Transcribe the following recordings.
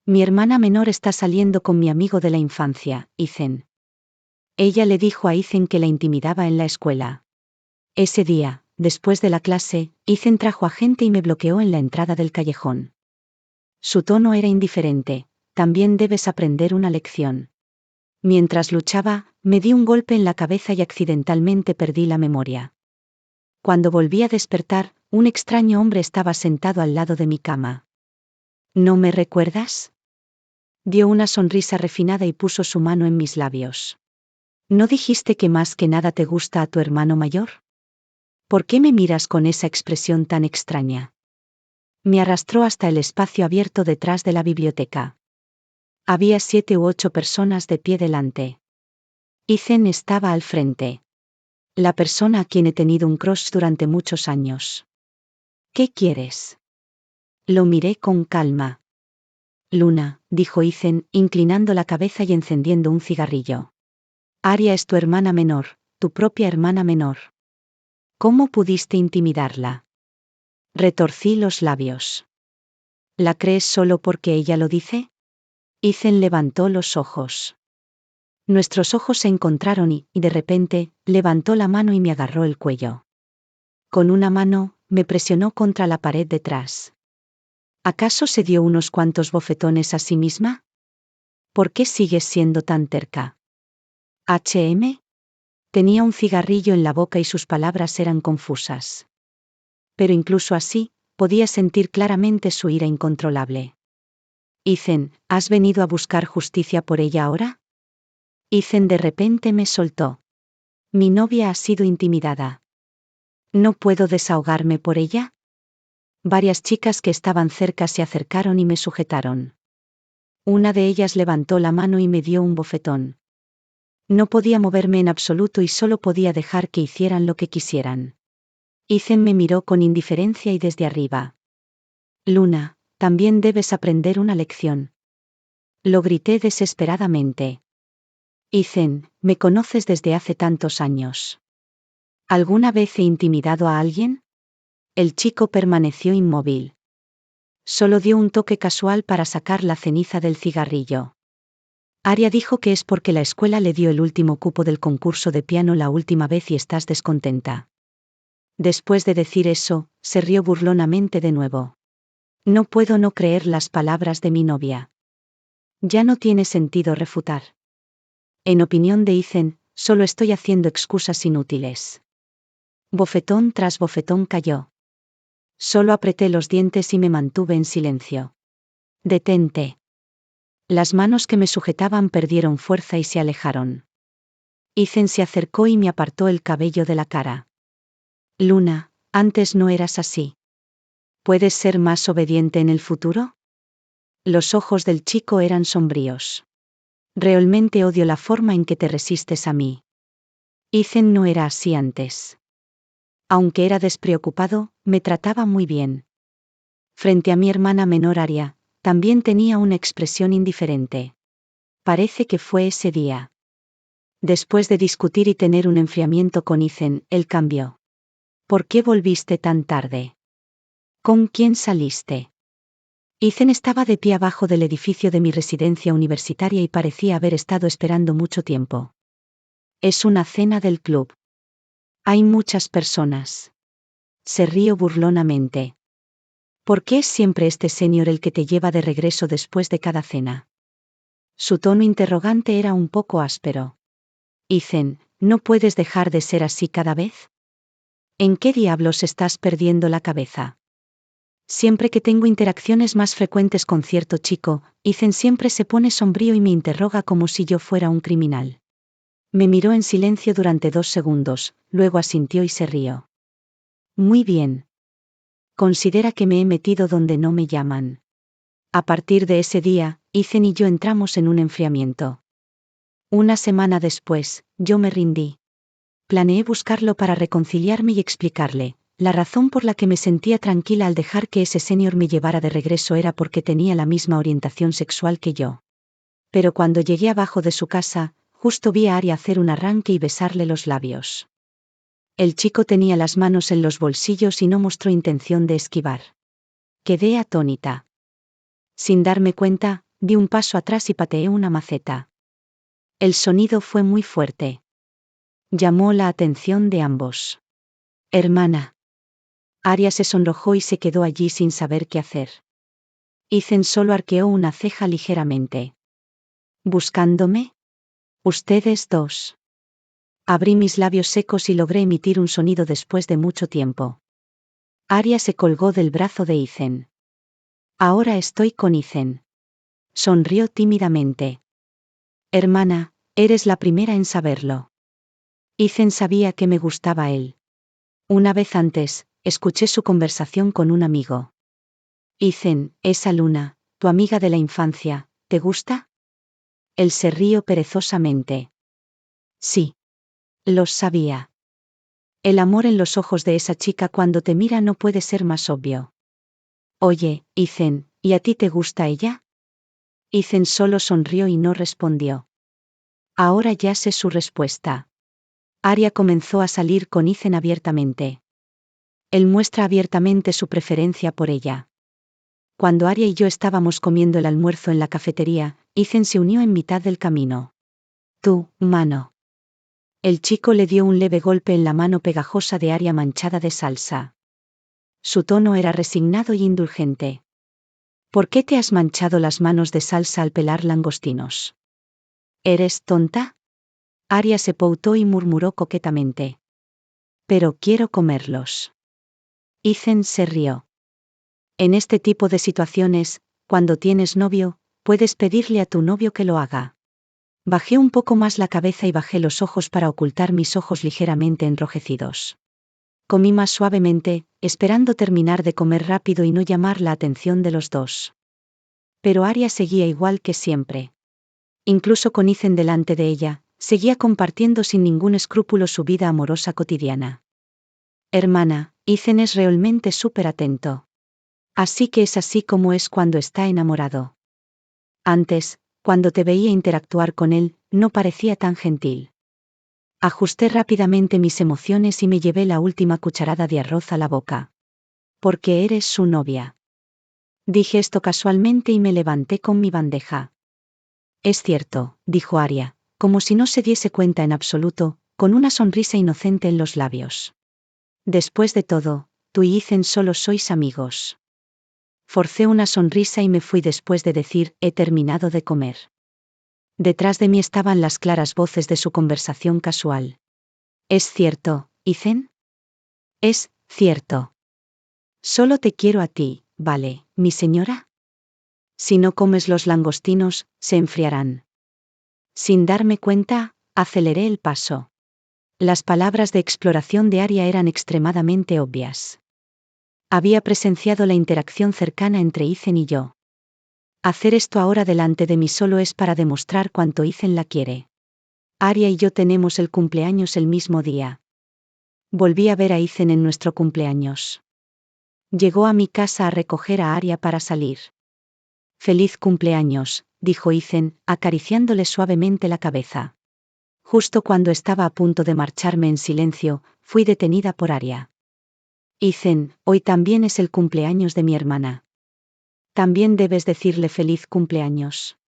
Mi hermana menor está saliendo con mi amigo de la infancia, Ethan. Ella le dijo a Ethan que la intimidaba en la escuela. Ese día, después de la clase, Ethan trajo a gente y me bloqueó en la entrada del callejón. Su tono era indiferente. También debes aprender una lección. Mientras luchaba, me di un golpe en la cabeza y accidentalmente perdí la memoria. Cuando volví a despertar, un extraño hombre estaba sentado al lado de mi cama. ¿No me recuerdas? Dio una sonrisa refinada y puso su mano en mis labios. ¿No dijiste que más que nada te gusta a tu hermano mayor? ¿Por qué me miras con esa expresión tan extraña? Me arrastró hasta el espacio abierto detrás de la biblioteca. Había 7 u 8 personas de pie delante. Ethan estaba al frente. La persona a quien he tenido un crush durante muchos años. ¿Qué quieres? Lo miré con calma. Luna, dijo Ethan, inclinando la cabeza y encendiendo un cigarrillo. Aria es tu hermana menor, tu propia hermana menor. ¿Cómo pudiste intimidarla? Retorcí los labios. ¿La crees solo porque ella lo dice? Ethan levantó los ojos. Nuestros ojos se encontraron y, de repente, levantó la mano y me agarró el cuello. Con una mano, me presionó contra la pared detrás. ¿Acaso se dio unos cuantos bofetones a sí misma? ¿Por qué sigues siendo tan terca? ¿HM? Tenía un cigarrillo en la boca y sus palabras eran confusas. Pero incluso así, podía sentir claramente su ira incontrolable. Ethan, ¿has venido a buscar justicia por ella ahora? Ethan de repente me soltó. Mi novia ha sido intimidada. ¿No puedo desahogarme por ella? Varias chicas que estaban cerca se acercaron y me sujetaron. Una de ellas levantó la mano y me dio un bofetón. No podía moverme en absoluto y solo podía dejar que hicieran lo que quisieran. Ethan me miró con indiferencia y desde arriba. Luna, también debes aprender una lección. Lo grité desesperadamente. Ethan, me conoces desde hace tantos años. ¿Alguna vez he intimidado a alguien? El chico permaneció inmóvil. Solo dio un toque casual para sacar la ceniza del cigarrillo. Aria dijo que es porque la escuela le dio el último cupo del concurso de piano la última vez y estás descontenta. Después de decir eso, se rió burlonamente de nuevo. No puedo no creer las palabras de mi novia. Ya no tiene sentido refutar. En opinión de Ethan, solo estoy haciendo excusas inútiles. Bofetón tras bofetón cayó. Solo apreté los dientes y me mantuve en silencio. Detente. Las manos que me sujetaban perdieron fuerza y se alejaron. Ethan se acercó y me apartó el cabello de la cara. Luna, antes no eras así. ¿Puedes ser más obediente en el futuro? Los ojos del chico eran sombríos. Realmente odio la forma en que te resistes a mí. Ethan no era así antes. Aunque era despreocupado, me trataba muy bien. Frente a mi hermana menor Aria, también tenía una expresión indiferente. Parece que fue ese día. Después de discutir y tener un enfriamiento con Ethan, él cambió. ¿Por qué volviste tan tarde? ¿Con quién saliste? Ethan estaba de pie abajo del edificio de mi residencia universitaria y parecía haber estado esperando mucho tiempo. Es una cena del club. Hay muchas personas. Se rió burlonamente. ¿Por qué es siempre este señor el que te lleva de regreso después de cada cena? Su tono interrogante era un poco áspero. Ethan, ¿no puedes dejar de ser así cada vez? ¿En qué diablos estás perdiendo la cabeza? Siempre que tengo interacciones más frecuentes con cierto chico, Ethan siempre se pone sombrío y me interroga como si yo fuera un criminal. Me miró en silencio durante 2 segundos, luego asintió y se rió. Muy bien. Considera que me he metido donde no me llaman. A partir de ese día, Ethan y yo entramos en un enfriamiento. Una semana después, yo me rindí. Planeé buscarlo para reconciliarme y explicarle. La razón por la que me sentía tranquila al dejar que ese señor me llevara de regreso era porque tenía la misma orientación sexual que yo. Pero cuando llegué abajo de su casa, justo vi a Aria hacer un arranque y besarle los labios. El chico tenía las manos en los bolsillos y no mostró intención de esquivar. Quedé atónita. Sin darme cuenta, di un paso atrás y pateé una maceta. El sonido fue muy fuerte. Llamó la atención de ambos. Hermana. Arya se sonrojó y se quedó allí sin saber qué hacer. Ethan solo arqueó una ceja ligeramente. ¿Buscándome? Ustedes dos. Abrí mis labios secos y logré emitir un sonido después de mucho tiempo. Arya se colgó del brazo de Ethan. Ahora estoy con Ethan. Sonrió tímidamente. Hermana, eres la primera en saberlo. Ethan sabía que me gustaba él. Una vez antes, escuché su conversación con un amigo. Ethan, esa Luna, tu amiga de la infancia, ¿te gusta? Él se rió perezosamente. Sí. Los sabía. El amor en los ojos de esa chica cuando te mira no puede ser más obvio. Oye, Ethan, ¿y a ti te gusta ella? Ethan solo sonrió y no respondió. Ahora ya sé su respuesta. Arya comenzó a salir con Ethan abiertamente. Él muestra abiertamente su preferencia por ella. Cuando Arya y yo estábamos comiendo el almuerzo en la cafetería, Ethan se unió en mitad del camino. Tú, mano. El chico le dio un leve golpe en la mano pegajosa de Arya manchada de salsa. Su tono era resignado y indulgente. ¿Por qué te has manchado las manos de salsa al pelar langostinos? ¿Eres tonta? Arya se pautó y murmuró coquetamente. Pero quiero comerlos. Ethan se rió. En este tipo de situaciones, cuando tienes novio, puedes pedirle a tu novio que lo haga. Bajé un poco más la cabeza y bajé los ojos para ocultar mis ojos ligeramente enrojecidos. Comí más suavemente, esperando terminar de comer rápido y no llamar la atención de los dos. Pero Arya seguía igual que siempre. Incluso con Ethan delante de ella, seguía compartiendo sin ningún escrúpulo su vida amorosa cotidiana. Hermana, Ethan es realmente súper atento. Así que es así como es cuando está enamorado. Antes, cuando te veía interactuar con él, no parecía tan gentil. Ajusté rápidamente mis emociones y me llevé la última cucharada de arroz a la boca. Porque eres su novia. Dije esto casualmente y me levanté con mi bandeja. Es cierto, dijo Arya, como si no se diese cuenta en absoluto, con una sonrisa inocente en los labios. Después de todo, tú y Ethan solo sois amigos. Forcé una sonrisa y me fui después de decir, he terminado de comer. Detrás de mí estaban las claras voces de su conversación casual. ¿Es cierto, Ethan? Es cierto. Solo te quiero a ti, ¿vale, mi señora? Si no comes los langostinos, se enfriarán. Sin darme cuenta, aceleré el paso. Las palabras de exploración de Arya eran extremadamente obvias. Había presenciado la interacción cercana entre Ethan y yo. Hacer esto ahora delante de mí solo es para demostrar cuánto Ethan la quiere. Arya y yo tenemos el cumpleaños el mismo día. Volví a ver a Ethan en nuestro cumpleaños. Llegó a mi casa a recoger a Arya para salir. Feliz cumpleaños, dijo Ethan, acariciándole suavemente la cabeza. Justo cuando estaba a punto de marcharme en silencio, fui detenida por Arya. Ethan, hoy también es el cumpleaños de mi hermana. También debes decirle feliz cumpleaños.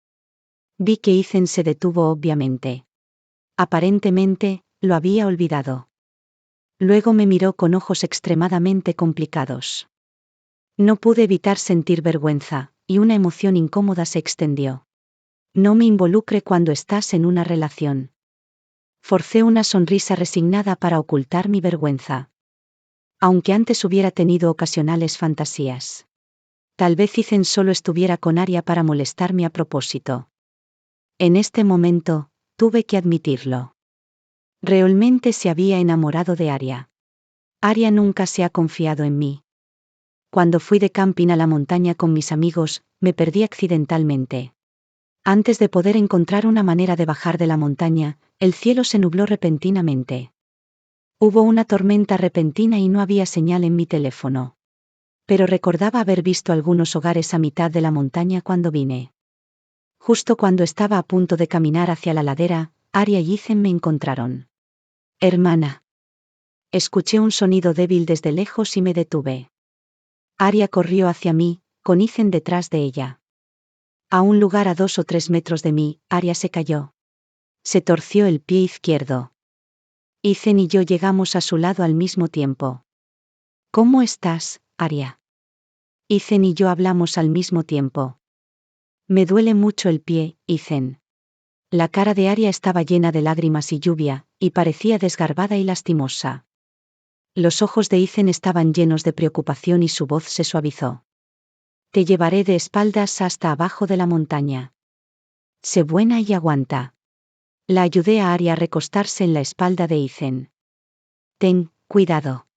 Vi que Ethan se detuvo obviamente. Aparentemente, lo había olvidado. Luego me miró con ojos extremadamente complicados. No pude evitar sentir vergüenza, y una emoción incómoda se extendió. No me involucre cuando estás en una relación. Forcé una sonrisa resignada para ocultar mi vergüenza. Aunque antes hubiera tenido ocasionales fantasías. Tal vez Ethan solo estuviera con Arya para molestarme a propósito. En este momento, tuve que admitirlo. Realmente se había enamorado de Arya. Arya nunca se ha confiado en mí. Cuando fui de camping a la montaña con mis amigos, me perdí accidentalmente. Antes de poder encontrar una manera de bajar de la montaña, el cielo se nubló repentinamente. Hubo una tormenta repentina y no había señal en mi teléfono. Pero recordaba haber visto algunos hogares a mitad de la montaña cuando vine. Justo cuando estaba a punto de caminar hacia la ladera, Arya y Ethan me encontraron. Hermana. Escuché un sonido débil desde lejos y me detuve. Arya corrió hacia mí, con Ethan detrás de ella. A un lugar a 2 o 3 metros de mí, Arya se cayó. Se torció el pie izquierdo. Ethan y yo llegamos a su lado al mismo tiempo. ¿Cómo estás, Arya? Ethan y yo hablamos al mismo tiempo. Me duele mucho el pie, Ethan. La cara de Arya estaba llena de lágrimas y lluvia, y parecía desgarbada y lastimosa. Los ojos de Ethan estaban llenos de preocupación y su voz se suavizó. Te llevaré de espaldas hasta abajo de la montaña. Sé buena y aguanta. La ayudé a Arya a recostarse en la espalda de Ethan. Ten cuidado.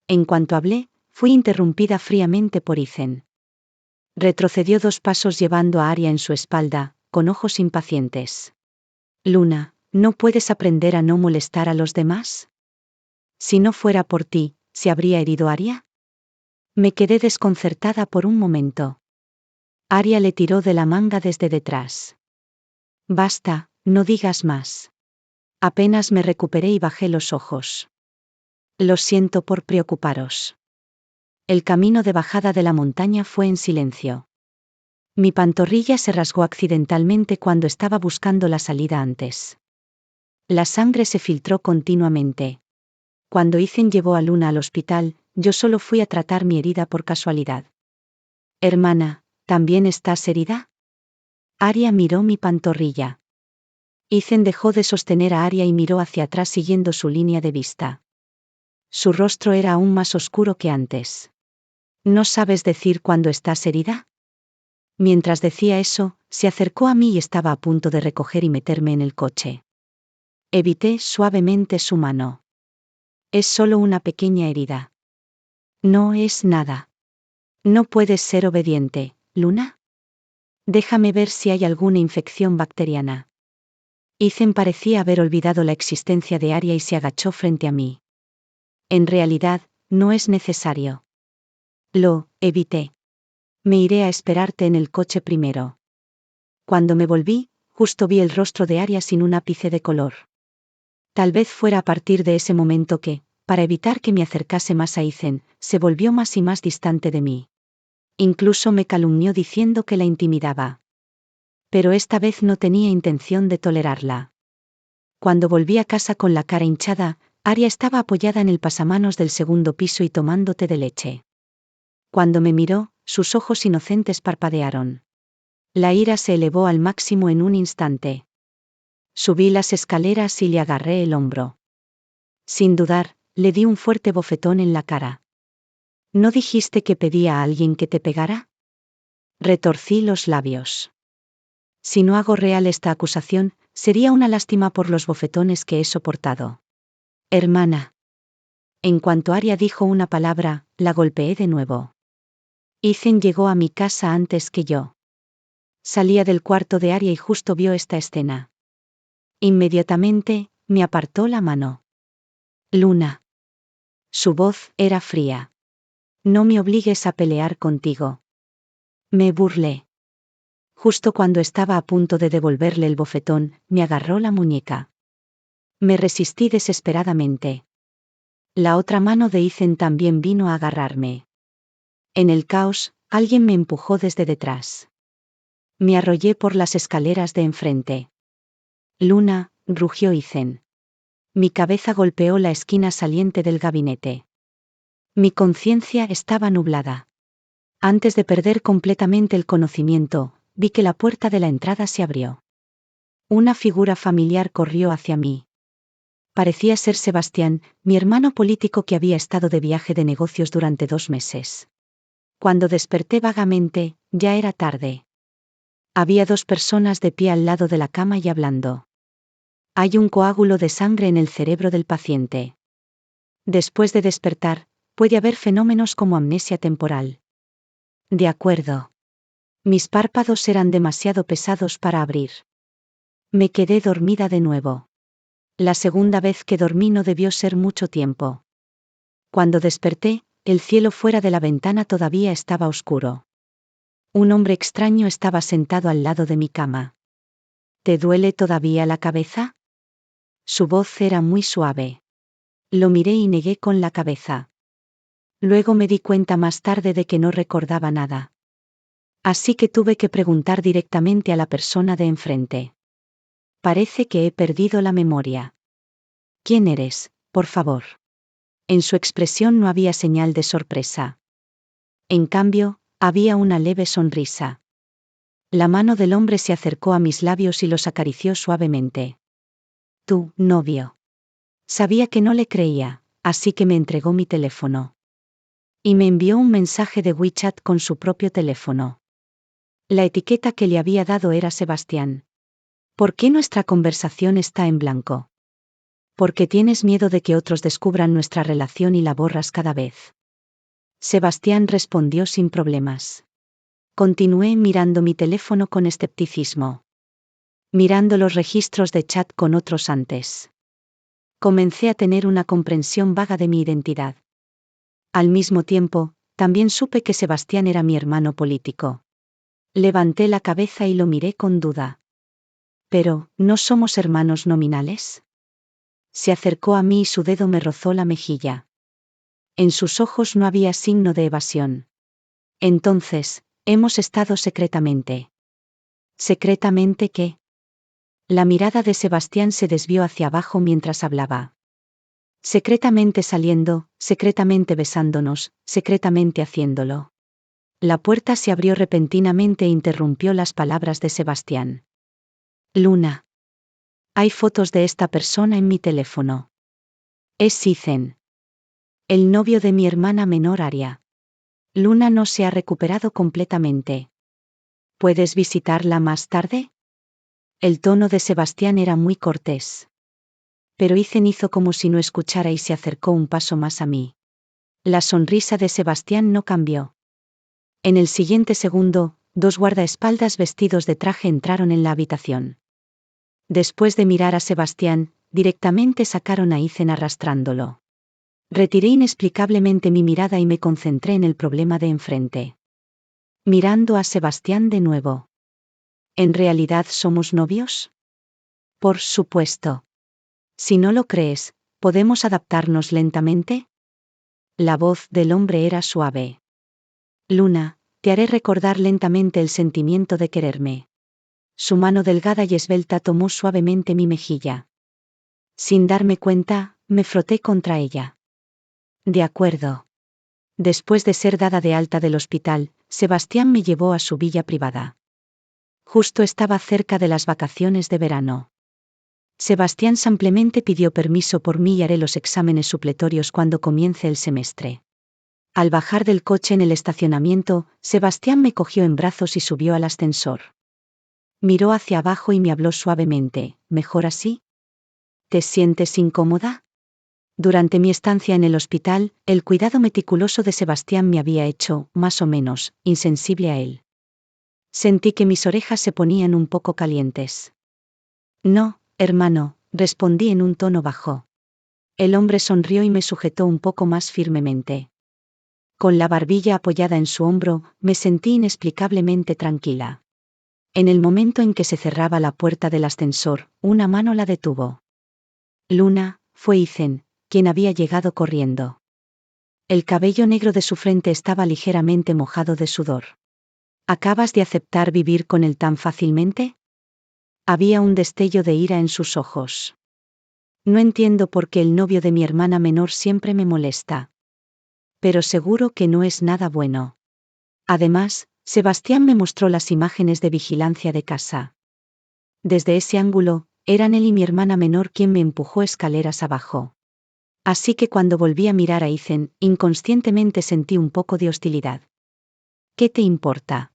En cuanto hablé, fui interrumpida fríamente por Ethan. Retrocedió 2 pasos llevando a Arya en su espalda, con ojos impacientes. Luna, ¿no puedes aprender a no molestar a los demás? Si no fuera por ti, ¿se habría herido Arya? Me quedé desconcertada por un momento. Arya le tiró de la manga desde detrás. Basta, no digas más. Apenas me recuperé y bajé los ojos. Lo siento por preocuparos. El camino de bajada de la montaña fue en silencio. Mi pantorrilla se rasgó accidentalmente cuando estaba buscando la salida antes. La sangre se filtró continuamente. Cuando Ethan llevó a Luna al hospital, yo solo fui a tratar mi herida por casualidad. Hermana, ¿también estás herida? Arya miró mi pantorrilla. Ethan dejó de sostener a Arya y miró hacia atrás siguiendo su línea de vista. Su rostro era aún más oscuro que antes. ¿No sabes decir cuándo estás herida? Mientras decía eso, se acercó a mí y estaba a punto de recoger y meterme en el coche. Evité suavemente su mano. Es solo una pequeña herida. No es nada. No puedes ser obediente, Luna. Déjame ver si hay alguna infección bacteriana. Ethan parecía haber olvidado la existencia de Arya y se agachó frente a mí. En realidad, no es necesario. Lo evité. Me iré a esperarte en el coche primero. Cuando me volví, justo vi el rostro de Arya sin un ápice de color. Tal vez fuera a partir de ese momento que, para evitar que me acercase más a Ethan, se volvió más y más distante de mí. Incluso me calumnió diciendo que la intimidaba. Pero esta vez no tenía intención de tolerarla. Cuando volví a casa con la cara hinchada, Arya estaba apoyada en el pasamanos del segundo piso y tomando té de leche. Cuando me miró, sus ojos inocentes parpadearon. La ira se elevó al máximo en un instante. Subí las escaleras y le agarré el hombro. Sin dudar, le di un fuerte bofetón en la cara. ¿No dijiste que pedía a alguien que te pegara? Retorcí los labios. Si no hago real esta acusación, sería una lástima por los bofetones que he soportado. Hermana. En cuanto Arya dijo una palabra, la golpeé de nuevo. Ethan llegó a mi casa antes que yo. Salía del cuarto de Arya y justo vio esta escena. Inmediatamente, me apartó la mano. Luna. Su voz era fría. No me obligues a pelear contigo. Me burlé. Justo cuando estaba a punto de devolverle el bofetón, me agarró la muñeca. Me resistí desesperadamente. La otra mano de Ethan también vino a agarrarme. En el caos, alguien me empujó desde detrás. Me arrollé por las escaleras de enfrente. Luna, rugió Ethan. Mi cabeza golpeó la esquina saliente del gabinete. Mi conciencia estaba nublada. Antes de perder completamente el conocimiento, vi que la puerta de la entrada se abrió. Una figura familiar corrió hacia mí. Parecía ser Sebastián, mi hermano político que había estado de viaje de negocios durante 2 meses. Cuando desperté vagamente, ya era tarde. Había 2 personas de pie al lado de la cama y hablando. Hay un coágulo de sangre en el cerebro del paciente. Después de despertar, puede haber fenómenos como amnesia temporal. De acuerdo. Mis párpados eran demasiado pesados para abrir. Me quedé dormida de nuevo. La segunda vez que dormí no debió ser mucho tiempo. Cuando desperté, el cielo fuera de la ventana todavía estaba oscuro. Un hombre extraño estaba sentado al lado de mi cama. ¿Te duele todavía la cabeza? Su voz era muy suave. Lo miré y negué con la cabeza. Luego me di cuenta más tarde de que no recordaba nada. Así que tuve que preguntar directamente a la persona de enfrente. Parece que he perdido la memoria. ¿Quién eres, por favor? En su expresión no había señal de sorpresa. En cambio, había una leve sonrisa. La mano del hombre se acercó a mis labios y los acarició suavemente. Tu novio. Sabía que no le creía, así que me entregó mi teléfono. Y me envió un mensaje de WeChat con su propio teléfono. La etiqueta que le había dado era Sebastián. ¿Por qué nuestra conversación está en blanco? Porque tienes miedo de que otros descubran nuestra relación y la borras cada vez. Sebastián respondió sin problemas. Continué mirando mi teléfono con escepticismo. Mirando los registros de chat con otros antes. Comencé a tener una comprensión vaga de mi identidad. Al mismo tiempo, también supe que Sebastián era mi hermano político. Levanté la cabeza y lo miré con duda. Pero, ¿no somos hermanos nominales? Se acercó a mí y su dedo me rozó la mejilla. En sus ojos no había signo de evasión. Entonces, hemos estado secretamente. ¿Secretamente qué? La mirada de Sebastián se desvió hacia abajo mientras hablaba. Secretamente saliendo, secretamente besándonos, secretamente haciéndolo. La puerta se abrió repentinamente e interrumpió las palabras de Sebastián. Luna. Hay fotos de esta persona en mi teléfono. Es Ethan. El novio de mi hermana menor Aria. Luna no se ha recuperado completamente. ¿Puedes visitarla más tarde? El tono de Sebastián era muy cortés. Pero Ethan hizo como si no escuchara y se acercó un paso más a mí. La sonrisa de Sebastián no cambió. En el siguiente segundo, 2 guardaespaldas vestidos de traje entraron en la habitación. Después de mirar a Sebastián, directamente sacaron a Ethan arrastrándolo. Retiré inexplicablemente mi mirada y me concentré en el problema de enfrente. Mirando a Sebastián de nuevo. ¿En realidad somos novios? Por supuesto. Si no lo crees, ¿podemos adaptarnos lentamente? La voz del hombre era suave. Luna, te haré recordar lentamente el sentimiento de quererme. Su mano delgada y esbelta tomó suavemente mi mejilla. Sin darme cuenta, me froté contra ella. De acuerdo. Después de ser dada de alta del hospital, Sebastián me llevó a su villa privada. Justo estaba cerca de las vacaciones de verano. Sebastián simplemente pidió permiso por mí y haré los exámenes supletorios cuando comience el semestre. Al bajar del coche en el estacionamiento, Sebastián me cogió en brazos y subió al ascensor. Miró hacia abajo y me habló suavemente, ¿mejor así? ¿Te sientes incómoda? Durante mi estancia en el hospital, el cuidado meticuloso de Sebastián me había hecho, más o menos, insensible a él. Sentí que mis orejas se ponían un poco calientes. No, hermano, respondí en un tono bajo. El hombre sonrió y me sujetó un poco más firmemente. Con la barbilla apoyada en su hombro, me sentí inexplicablemente tranquila. En el momento en que se cerraba la puerta del ascensor, una mano la detuvo. Luna, fue Ethan, quien había llegado corriendo. El cabello negro de su frente estaba ligeramente mojado de sudor. ¿Acabas de aceptar vivir con él tan fácilmente? Había un destello de ira en sus ojos. No entiendo por qué el novio de mi hermana menor siempre me molesta. Pero seguro que no es nada bueno. Además, Sebastián me mostró las imágenes de vigilancia de casa. Desde ese ángulo, eran él y mi hermana menor quien me empujó escaleras abajo. Así que cuando volví a mirar a Ethan, inconscientemente sentí un poco de hostilidad. ¿Qué te importa?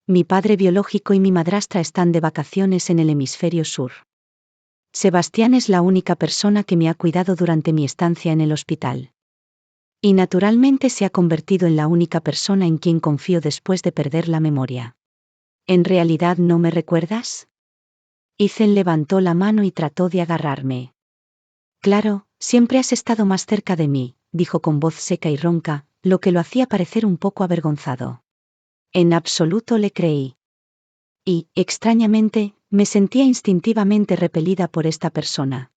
Mi padre biológico y mi madrastra están de vacaciones en el hemisferio sur. Sebastián es la única persona que me ha cuidado durante mi estancia en el hospital. Y naturalmente se ha convertido en la única persona en quien confío después de perder la memoria. ¿En realidad no me recuerdas? Ethan levantó la mano y trató de agarrarme. Claro, siempre has estado más cerca de mí, dijo con voz seca y ronca, lo que lo hacía parecer un poco avergonzado. En absoluto le creí. Y, extrañamente, me sentía instintivamente repelida por esta persona.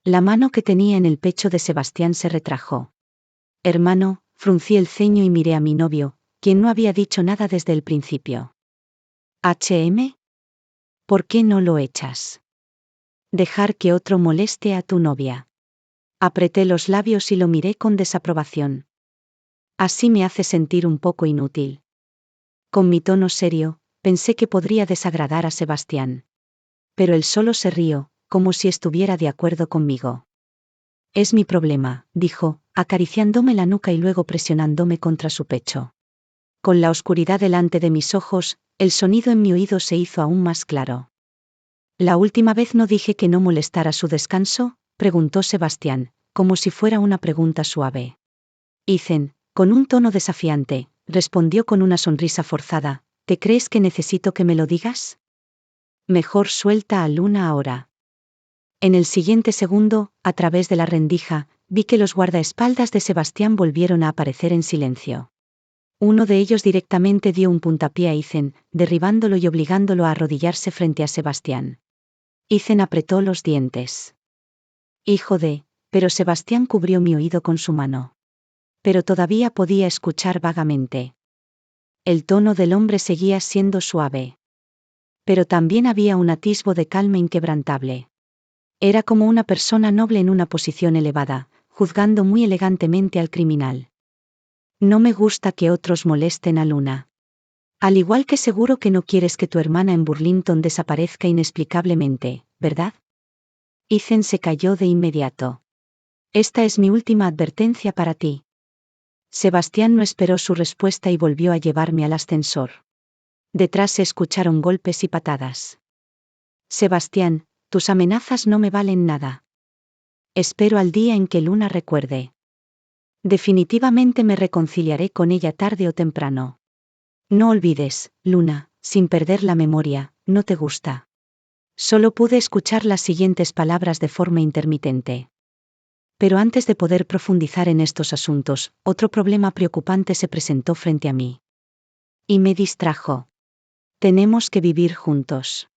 La mano que tenía en el pecho de Sebastián se retrajo. Hermano, fruncí el ceño y miré a mi novio, quien no había dicho nada desde el principio. ¿HM? ¿Por qué no lo echas? Dejar que otro moleste a tu novia. Apreté los labios y lo miré con desaprobación. Así me hace sentir un poco inútil. Con mi tono serio, pensé que podría desagradar a Sebastián. Pero él solo se rió, como si estuviera de acuerdo conmigo. Es mi problema, dijo, acariciándome la nuca y luego presionándome contra su pecho. Con la oscuridad delante de mis ojos, el sonido en mi oído se hizo aún más claro. ¿La última vez no dije que no molestara su descanso?, preguntó Sebastián, como si fuera una pregunta suave. Ethan, con un tono desafiante, respondió con una sonrisa forzada, ¿te crees que necesito que me lo digas? Mejor suelta a Luna ahora. En el siguiente segundo, a través de la rendija, vi que los guardaespaldas de Sebastián volvieron a aparecer en silencio. Uno de ellos directamente dio un puntapié a Ethan, derribándolo y obligándolo a arrodillarse frente a Sebastián. Ethan apretó los dientes. Hijo de... Pero Sebastián cubrió mi oído con su mano. Pero todavía podía escuchar vagamente. El tono del hombre seguía siendo suave. Pero también había un atisbo de calma inquebrantable. Era como una persona noble en una posición elevada, juzgando muy elegantemente al criminal. No me gusta que otros molesten a Luna. Al igual que seguro que no quieres que tu hermana en Burlington desaparezca inexplicablemente, ¿verdad? Ethan se calló de inmediato. Esta es mi última advertencia para ti. Sebastián no esperó su respuesta y volvió a llevarme al ascensor. Detrás se escucharon golpes y patadas. Sebastián, tus amenazas no me valen nada. Espero al día en que Luna recuerde. Definitivamente me reconciliaré con ella tarde o temprano. No olvides, Luna, sin perder la memoria, no te gusta. Solo pude escuchar las siguientes palabras de forma intermitente. Pero antes de poder profundizar en estos asuntos, otro problema preocupante se presentó frente a mí. Y me distrajo. Tenemos que vivir juntos.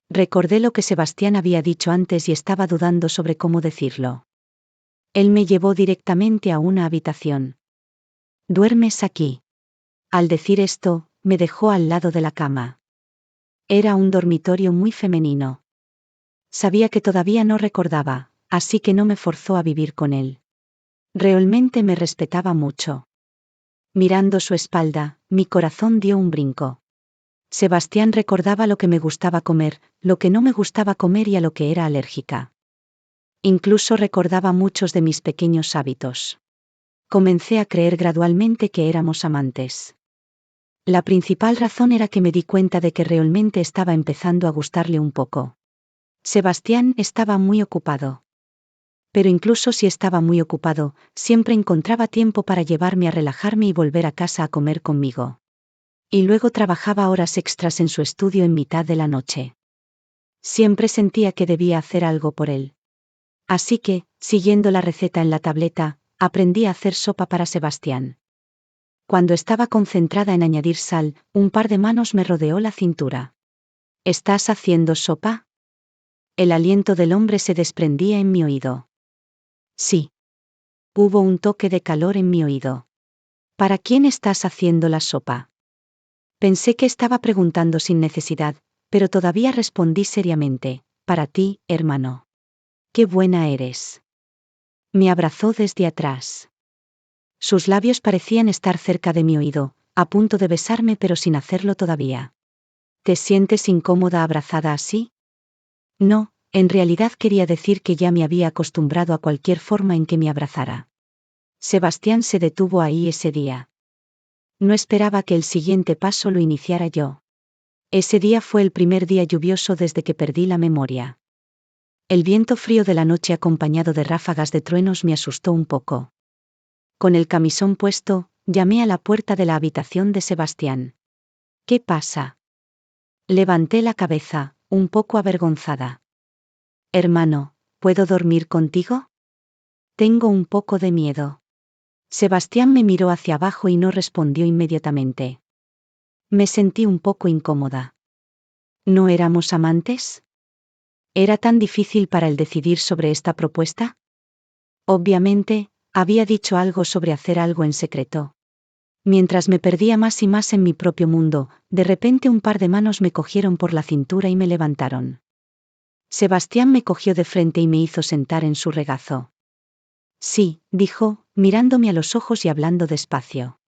Recordé lo que Sebastián había dicho antes y estaba dudando sobre cómo decirlo. Él me llevó directamente a una habitación. ¿Duermes aquí? Al decir esto, me dejó al lado de la cama. Era un dormitorio muy femenino. Sabía que todavía no recordaba, así que no me forzó a vivir con él. Realmente me respetaba mucho. Mirando su espalda, mi corazón dio un brinco. Sebastián recordaba lo que me gustaba comer, lo que no me gustaba comer y a lo que era alérgica. Incluso recordaba muchos de mis pequeños hábitos. Comencé a creer gradualmente que éramos amantes. La principal razón era que me di cuenta de que realmente estaba empezando a gustarle un poco. Sebastián estaba muy ocupado. Pero incluso si estaba muy ocupado, siempre encontraba tiempo para llevarme a relajarme y volver a casa a comer conmigo. Y luego trabajaba horas extras en su estudio en mitad de la noche. Siempre sentía que debía hacer algo por él. Así que, siguiendo la receta en la tableta, aprendí a hacer sopa para Sebastián. Cuando estaba concentrada en añadir sal, un par de manos me rodeó la cintura. ¿Estás haciendo sopa? El aliento del hombre se desprendía en mi oído. Sí. Hubo un toque de calor en mi oído. ¿Para quién estás haciendo la sopa? Pensé que estaba preguntando sin necesidad, pero todavía respondí seriamente, para ti, hermano. ¡Qué buena eres! Me abrazó desde atrás. Sus labios parecían estar cerca de mi oído, a punto de besarme pero sin hacerlo todavía. ¿Te sientes incómoda abrazada así? No, en realidad quería decir que ya me había acostumbrado a cualquier forma en que me abrazara. Sebastián se detuvo ahí ese día. No esperaba que el siguiente paso lo iniciara yo. Ese día fue el primer día lluvioso desde que perdí la memoria. El viento frío de la noche acompañado de ráfagas de truenos me asustó un poco. Con el camisón puesto, llamé a la puerta de la habitación de Sebastián. ¿Qué pasa? Levanté la cabeza, un poco avergonzada. Hermano, ¿puedo dormir contigo? Tengo un poco de miedo. Sebastián me miró hacia abajo y no respondió inmediatamente. Me sentí un poco incómoda. ¿No éramos amantes? ¿Era tan difícil para él decidir sobre esta propuesta? Obviamente, había dicho algo sobre hacer algo en secreto. Mientras me perdía más y más en mi propio mundo, de repente un par de manos me cogieron por la cintura y me levantaron. Sebastián me cogió de frente y me hizo sentar en su regazo. Sí, dijo, mirándome a los ojos y hablando despacio.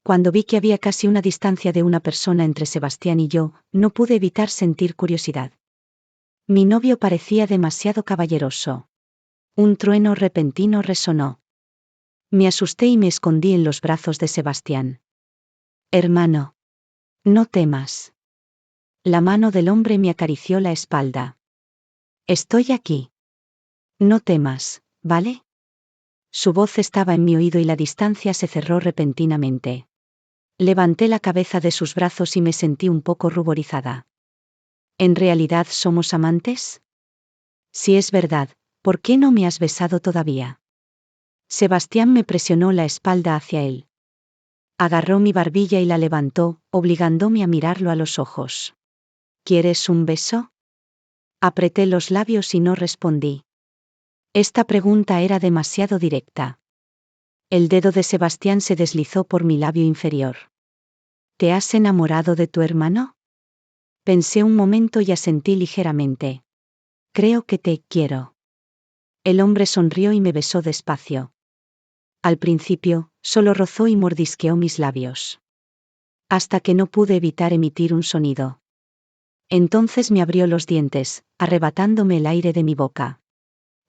Cuando vi que había casi una distancia de una persona entre Sebastián y yo, no pude evitar sentir curiosidad. Mi novio parecía demasiado caballeroso. Un trueno repentino resonó. Me asusté y me escondí en los brazos de Sebastián. Hermano. No temas. La mano del hombre me acarició la espalda. Estoy aquí. No temas, ¿vale? Su voz estaba en mi oído y la distancia se cerró repentinamente. Levanté la cabeza de sus brazos y me sentí un poco ruborizada. ¿En realidad somos amantes? Si es verdad, ¿por qué no me has besado todavía? Sebastián me presionó la espalda hacia él. Agarró mi barbilla y la levantó, obligándome a mirarlo a los ojos. ¿Quieres un beso? Apreté los labios y no respondí. Esta pregunta era demasiado directa. El dedo de Sebastián se deslizó por mi labio inferior. ¿Te has enamorado de tu hermano? Pensé un momento y asentí ligeramente. Creo que te quiero. El hombre sonrió y me besó despacio. Al principio, solo rozó y mordisqueó mis labios. Hasta que no pude evitar emitir un sonido. Entonces me abrió los dientes, arrebatándome el aire de mi boca.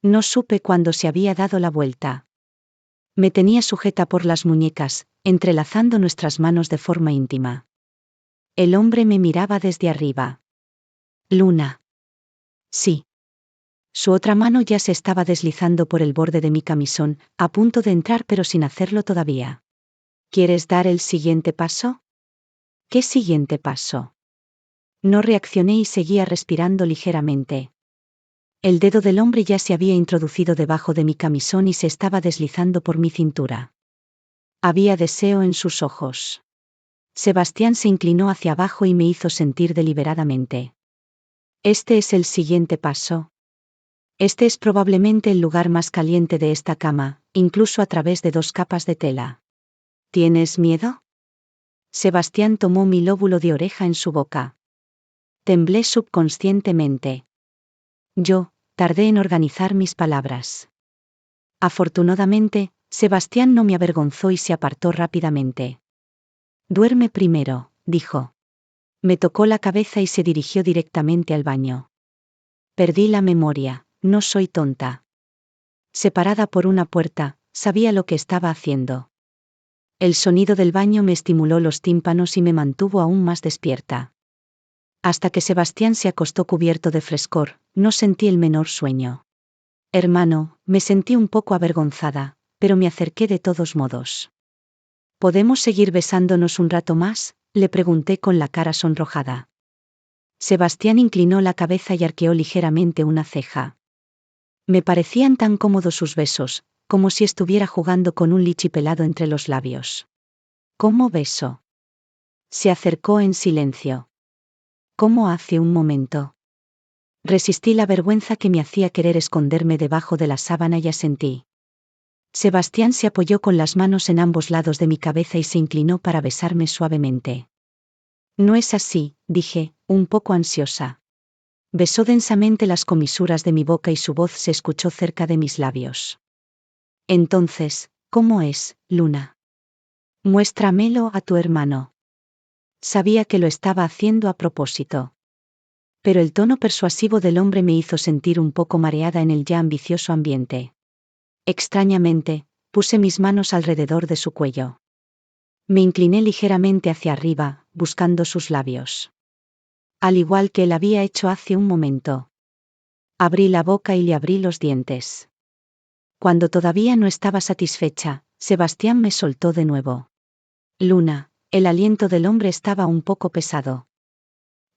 No supe cuándo se había dado la vuelta. Me tenía sujeta por las muñecas, entrelazando nuestras manos de forma íntima. El hombre me miraba desde arriba. Luna. Sí. Su otra mano ya se estaba deslizando por el borde de mi camisón, a punto de entrar pero sin hacerlo todavía. ¿Quieres dar el siguiente paso? ¿Qué siguiente paso? No reaccioné y seguía respirando ligeramente. El dedo del hombre ya se había introducido debajo de mi camisón y se estaba deslizando por mi cintura. Había deseo en sus ojos. Sebastián se inclinó hacia abajo y me hizo sentir deliberadamente. Este es el siguiente paso. Este es probablemente el lugar más caliente de esta cama, incluso a través de 2 capas de tela. ¿Tienes miedo? Sebastián tomó mi lóbulo de oreja en su boca. Temblé subconscientemente. Yo, tardé en organizar mis palabras. Afortunadamente, Sebastián no me avergonzó y se apartó rápidamente. Duerme primero, dijo. Me tocó la cabeza y se dirigió directamente al baño. Perdí la memoria, no soy tonta. Separada por una puerta, sabía lo que estaba haciendo. El sonido del baño me estimuló los tímpanos y me mantuvo aún más despierta. Hasta que Sebastián se acostó cubierto de frescor, no sentí el menor sueño. Hermano, me sentí un poco avergonzada, pero me acerqué de todos modos. ¿Podemos seguir besándonos un rato más?, le pregunté con la cara sonrojada. Sebastián inclinó la cabeza y arqueó ligeramente una ceja. Me parecían tan cómodos sus besos, como si estuviera jugando con un lichi pelado entre los labios. ¿Cómo beso? Se acercó en silencio. ¿Cómo hace un momento? Resistí la vergüenza que me hacía querer esconderme debajo de la sábana y asentí. Sebastián se apoyó con las manos en ambos lados de mi cabeza y se inclinó para besarme suavemente. No es así, dije, un poco ansiosa. Besó densamente las comisuras de mi boca y su voz se escuchó cerca de mis labios. Entonces, ¿cómo es, Luna? Muéstramelo a tu hermano. Sabía que lo estaba haciendo a propósito. Pero el tono persuasivo del hombre me hizo sentir un poco mareada en el ya ambicioso ambiente. Extrañamente, puse mis manos alrededor de su cuello. Me incliné ligeramente hacia arriba, buscando sus labios. Al igual que él había hecho hace un momento. Abrí la boca y le abrí los dientes. Cuando todavía no estaba satisfecha, Sebastián me soltó de nuevo. Luna, el aliento del hombre estaba un poco pesado.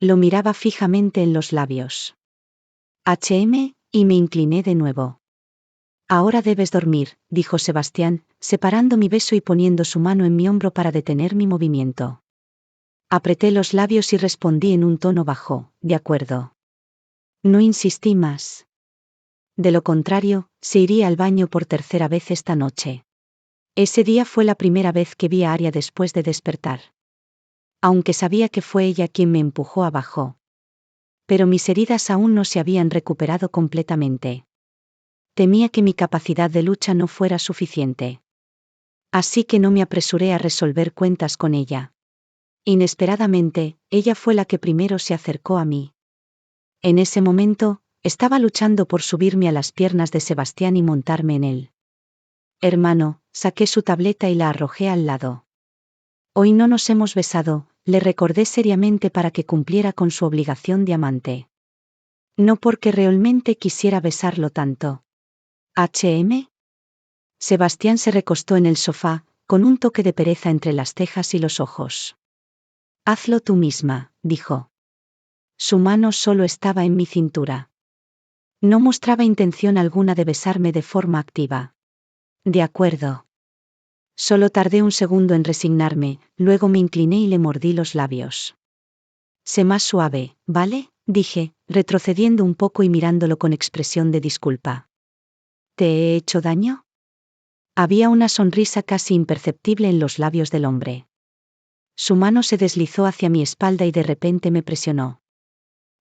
Lo miraba fijamente en los labios. Y me incliné de nuevo. Ahora debes dormir, dijo Sebastián, separando mi beso y poniendo su mano en mi hombro para detener mi movimiento. Apreté los labios y respondí en un tono bajo, de acuerdo. No insistí más. De lo contrario, se iría al baño por tercera vez esta noche. Ese día fue la primera vez que vi a Aria después de despertar. Aunque sabía que fue ella quien me empujó abajo. Pero mis heridas aún no se habían recuperado completamente. Temía que mi capacidad de lucha no fuera suficiente. Así que no me apresuré a resolver cuentas con ella. Inesperadamente, ella fue la que primero se acercó a mí. En ese momento, estaba luchando por subirme a las piernas de Sebastián y montarme en él. Hermano, saqué su tableta y la arrojé al lado. Hoy no nos hemos besado, le recordé seriamente para que cumpliera con su obligación de amante. No porque realmente quisiera besarlo tanto. ¿HM? Sebastián se recostó en el sofá, con un toque de pereza entre las cejas y los ojos. Hazlo tú misma, dijo. Su mano solo estaba en mi cintura. No mostraba intención alguna de besarme de forma activa. De acuerdo. Solo tardé un segundo en resignarme, luego me incliné y le mordí los labios. Sé más suave, ¿vale? Dije, retrocediendo un poco y mirándolo con expresión de disculpa. ¿Te he hecho daño? Había una sonrisa casi imperceptible en los labios del hombre. Su mano se deslizó hacia mi espalda y de repente me presionó.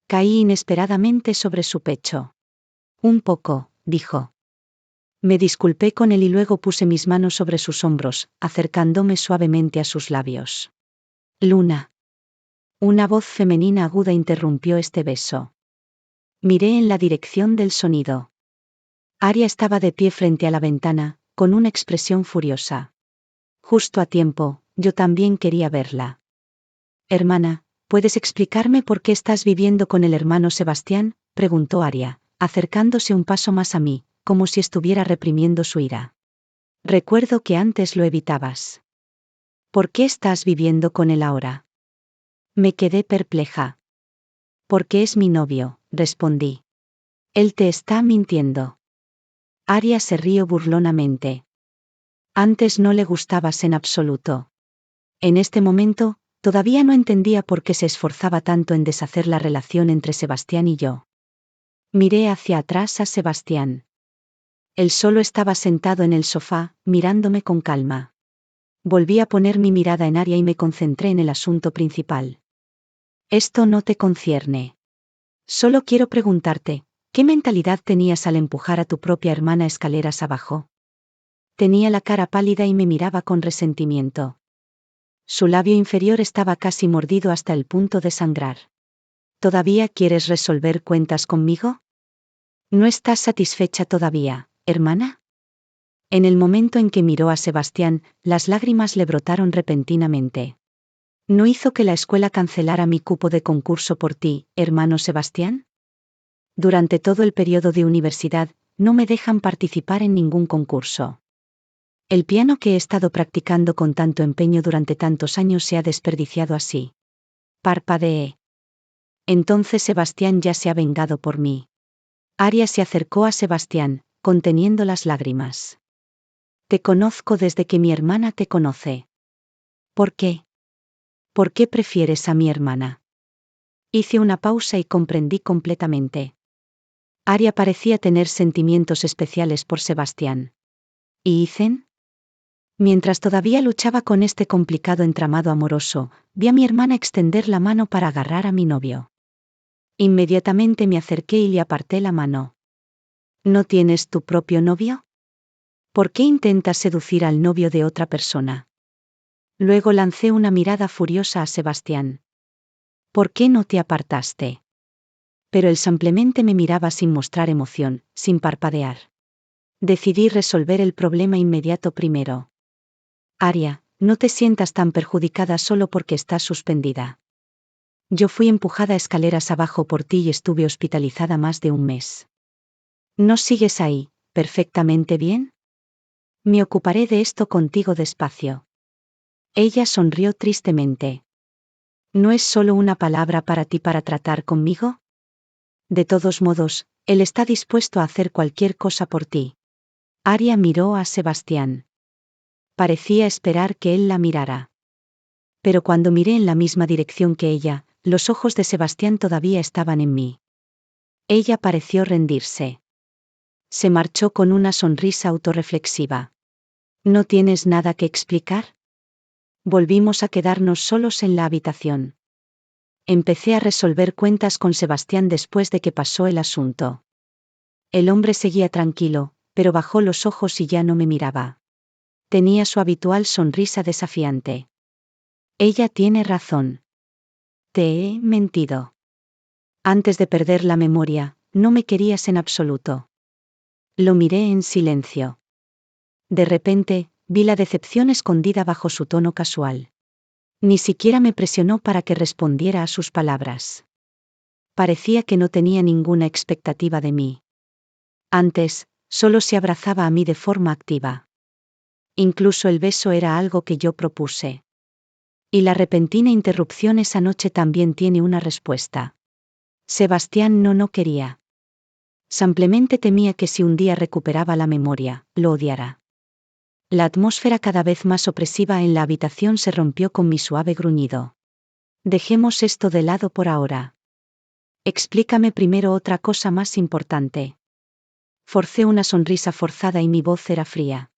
Caí inesperadamente sobre su pecho. Un poco, dijo. Me disculpé con él y luego puse mis manos sobre sus hombros, acercándome suavemente a sus labios. Luna. Una voz femenina aguda interrumpió este beso. Miré en la dirección del sonido. Aria estaba de pie frente a la ventana, con una expresión furiosa. Justo a tiempo, yo también quería verla. Hermana, ¿puedes explicarme por qué estás viviendo con el hermano Sebastián? Preguntó Aria, acercándose un paso más a mí, como si estuviera reprimiendo su ira. Recuerdo que antes lo evitabas. ¿Por qué estás viviendo con él ahora? Me quedé perpleja. Porque es mi novio, respondí. Él te está mintiendo. Aria se rió burlonamente. Antes no le gustabas en absoluto. En este momento, todavía no entendía por qué se esforzaba tanto en deshacer la relación entre Sebastián y yo. Miré hacia atrás a Sebastián. Él solo estaba sentado en el sofá, mirándome con calma. Volví a poner mi mirada en Aria y me concentré en el asunto principal. Esto no te concierne. Solo quiero preguntarte, ¿qué mentalidad tenías al empujar a tu propia hermana escaleras abajo? Tenía la cara pálida y me miraba con resentimiento. Su labio inferior estaba casi mordido hasta el punto de sangrar. ¿Todavía quieres resolver cuentas conmigo? ¿No estás satisfecha todavía, hermana? En el momento en que miró a Sebastián, las lágrimas le brotaron repentinamente. ¿No hizo que la escuela cancelara mi cupo de concurso por ti, hermano Sebastián? Durante todo el periodo de universidad, no me dejan participar en ningún concurso. El piano que he estado practicando con tanto empeño durante tantos años se ha desperdiciado así. Parpadeé. Entonces Sebastián ya se ha vengado por mí. Aria se acercó a Sebastián, conteniendo las lágrimas. Te conozco desde que mi hermana te conoce. ¿Por qué? ¿Por qué prefieres a mi hermana? Hice una pausa y comprendí completamente. Aria parecía tener sentimientos especiales por Sebastián. ¿Y Ethan? Mientras todavía luchaba con este complicado entramado amoroso, vi a mi hermana extender la mano para agarrar a mi novio. Inmediatamente me acerqué y le aparté la mano. ¿No tienes tu propio novio? ¿Por qué intentas seducir al novio de otra persona? Luego lancé una mirada furiosa a Sebastián. ¿Por qué no te apartaste? Pero él simplemente me miraba sin mostrar emoción, sin parpadear. Decidí resolver el problema inmediato primero. Aria, no te sientas tan perjudicada solo porque estás suspendida. Yo fui empujada escaleras abajo por ti y estuve hospitalizada más de un mes. ¿No sigues ahí, perfectamente bien? Me ocuparé de esto contigo despacio. Ella sonrió tristemente. ¿No es solo una palabra para ti para tratar conmigo? De todos modos, él está dispuesto a hacer cualquier cosa por ti. Aria miró a Sebastián. Parecía esperar que él la mirara. Pero cuando miré en la misma dirección que ella, los ojos de Sebastián todavía estaban en mí. Ella pareció rendirse. Se marchó con una sonrisa autorreflexiva. ¿No tienes nada que explicar? Volvimos a quedarnos solos en la habitación. Empecé a resolver cuentas con Sebastián después de que pasó el asunto. El hombre seguía tranquilo, pero bajó los ojos y ya no me miraba. Tenía su habitual sonrisa desafiante. Ella tiene razón. Te he mentido. Antes de perder la memoria, no me querías en absoluto. Lo miré en silencio. De repente, vi la decepción escondida bajo su tono casual. Ni siquiera me presionó para que respondiera a sus palabras. Parecía que no tenía ninguna expectativa de mí. Antes, solo se abrazaba a mí de forma activa. Incluso el beso era algo que yo propuse. Y la repentina interrupción esa noche también tiene una respuesta. Sebastián no quería. Simplemente temía que si un día recuperaba la memoria, lo odiara. La atmósfera cada vez más opresiva en la habitación se rompió con mi suave gruñido. Dejemos esto de lado por ahora. Explícame primero otra cosa más importante. Forcé una sonrisa forzada y mi voz era fría.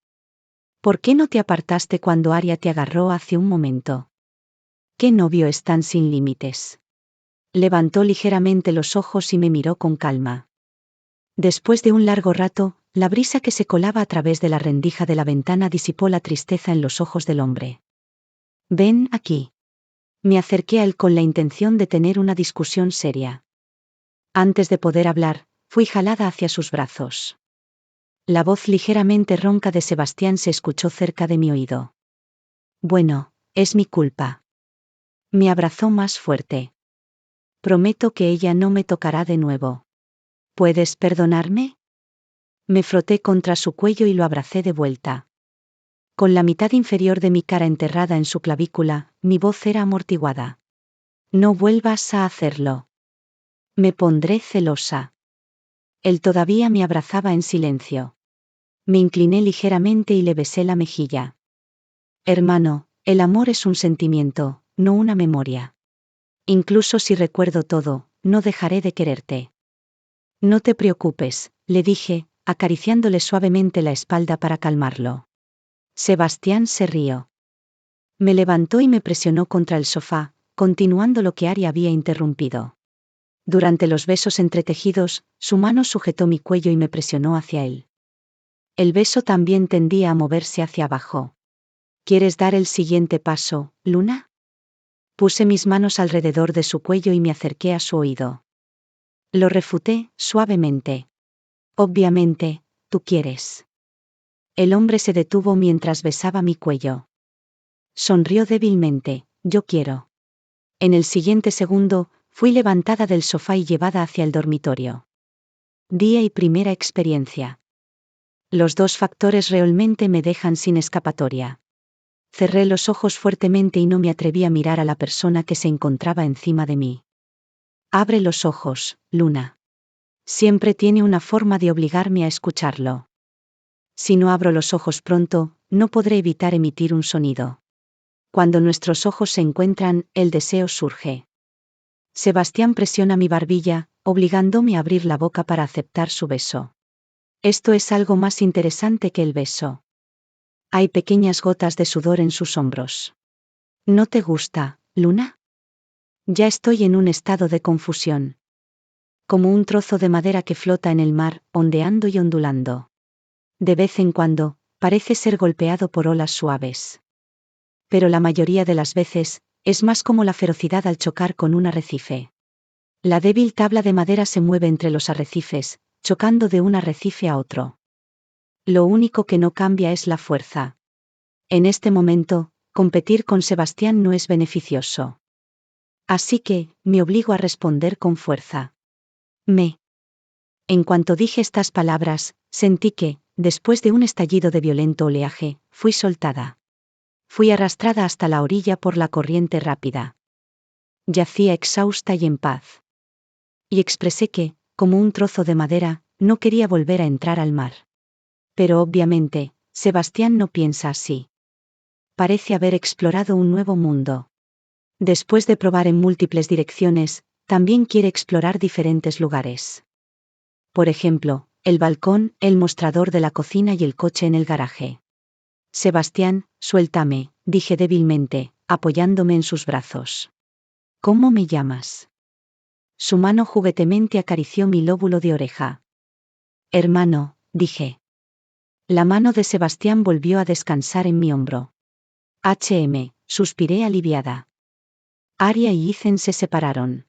¿Por qué no te apartaste cuando Aria te agarró hace un momento? ¿Qué novio es tan sin límites? Levantó ligeramente los ojos y me miró con calma. Después de un largo rato, la brisa que se colaba a través de la rendija de la ventana disipó la tristeza en los ojos del hombre. Ven aquí. Me acerqué a él con la intención de tener una discusión seria. Antes de poder hablar, fui jalada hacia sus brazos. La voz ligeramente ronca de Sebastián se escuchó cerca de mi oído. Bueno, es mi culpa. Me abrazó más fuerte. Prometo que ella no me tocará de nuevo. ¿Puedes perdonarme? Me froté contra su cuello y lo abracé de vuelta. Con la mitad inferior de mi cara enterrada en su clavícula, mi voz era amortiguada. No vuelvas a hacerlo. Me pondré celosa. Él todavía me abrazaba en silencio. Me incliné ligeramente y le besé la mejilla. Hermano, el amor es un sentimiento, no una memoria. Incluso si recuerdo todo, no dejaré de quererte. No te preocupes, le dije, acariciándole suavemente la espalda para calmarlo. Sebastián se rió. Me levantó y me presionó contra el sofá, continuando lo que Aria había interrumpido. Durante los besos entretejidos, su mano sujetó mi cuello y me presionó hacia él. El beso también tendía a moverse hacia abajo. ¿Quieres dar el siguiente paso, Luna? Puse mis manos alrededor de su cuello y me acerqué a su oído. Lo refuté, suavemente. Obviamente, tú quieres. El hombre se detuvo mientras besaba mi cuello. Sonrió débilmente, yo quiero. En el siguiente segundo, fui levantada del sofá y llevada hacia el dormitorio. Día y primera experiencia. Los dos factores realmente me dejan sin escapatoria. Cerré los ojos fuertemente y no me atreví a mirar a la persona que se encontraba encima de mí. Abre los ojos, Luna. Siempre tiene una forma de obligarme a escucharlo. Si no abro los ojos pronto, no podré evitar emitir un sonido. Cuando nuestros ojos se encuentran, el deseo surge. Sebastián presiona mi barbilla, obligándome a abrir la boca para aceptar su beso. Esto es algo más interesante que el beso. Hay pequeñas gotas de sudor en sus hombros. ¿No te gusta, Luna? Ya estoy en un estado de confusión. Como un trozo de madera que flota en el mar, ondeando y ondulando. De vez en cuando, parece ser golpeado por olas suaves. Pero la mayoría de las veces, es más como la ferocidad al chocar con un arrecife. La débil tabla de madera se mueve entre los arrecifes, chocando de un arrecife a otro. Lo único que no cambia es la fuerza. En este momento, competir con Sebastián no es beneficioso. Así que, me obligo a responder con fuerza. En cuanto dije estas palabras, sentí que, después de un estallido de violento oleaje, fui soltada. Fui arrastrada hasta la orilla por la corriente rápida. Yacía exhausta y en paz. Y expresé que, como un trozo de madera, no quería volver a entrar al mar. Pero obviamente, Sebastián no piensa así. Parece haber explorado un nuevo mundo. Después de probar en múltiples direcciones, también quiere explorar diferentes lugares. Por ejemplo, el balcón, el mostrador de la cocina y el coche en el garaje. Sebastián, suéltame, dije débilmente, apoyándome en sus brazos. ¿Cómo me llamas? Su mano juguetemente acarició mi lóbulo de oreja. Hermano, dije. La mano de Sebastián volvió a descansar en mi hombro. Suspiré aliviada. Aria y Ethan se separaron.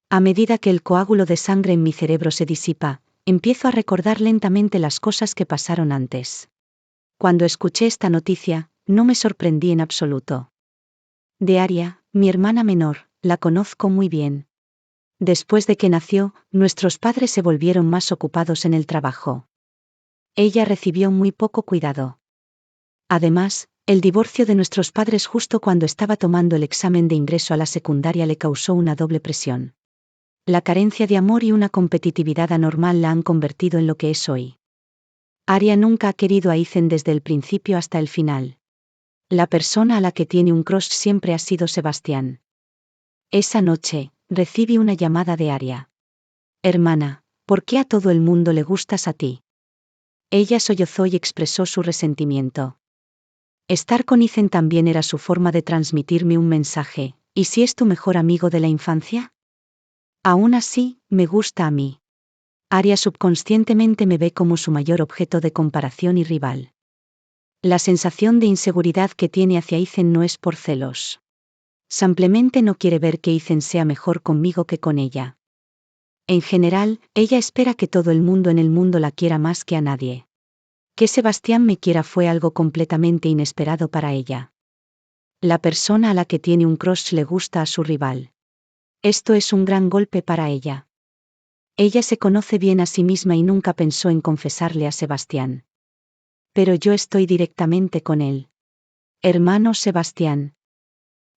A medida que el coágulo de sangre en mi cerebro se disipa, empiezo a recordar lentamente las cosas que pasaron antes. Cuando escuché esta noticia, no me sorprendí en absoluto. De Aria, mi hermana menor, la conozco muy bien. Después de que nació, nuestros padres se volvieron más ocupados en el trabajo. Ella recibió muy poco cuidado. Además, el divorcio de nuestros padres justo cuando estaba tomando el examen de ingreso a la secundaria le causó una doble presión. La carencia de amor y una competitividad anormal la han convertido en lo que es hoy. Aria nunca ha querido a Ethan desde el principio hasta el final. La persona a la que tiene un crush siempre ha sido Sebastián. Esa noche, recibí una llamada de Aria. Hermana, ¿por qué a todo el mundo le gustas a ti? Ella sollozó y expresó su resentimiento. Estar con Ethan también era su forma de transmitirme un mensaje, ¿y si es tu mejor amigo de la infancia? Aún así, me gusta a mí. Aria subconscientemente me ve como su mayor objeto de comparación y rival. La sensación de inseguridad que tiene hacia Ethan no es por celos. Simplemente no quiere ver que Ethan sea mejor conmigo que con ella. En general, ella espera que todo el mundo en el mundo la quiera más que a nadie. Que Sebastián me quiera fue algo completamente inesperado para ella. La persona a la que tiene un crush le gusta a su rival. Esto es un gran golpe para ella. Ella se conoce bien a sí misma y nunca pensó en confesarle a Sebastián. Pero yo estoy directamente con él. Hermano Sebastián.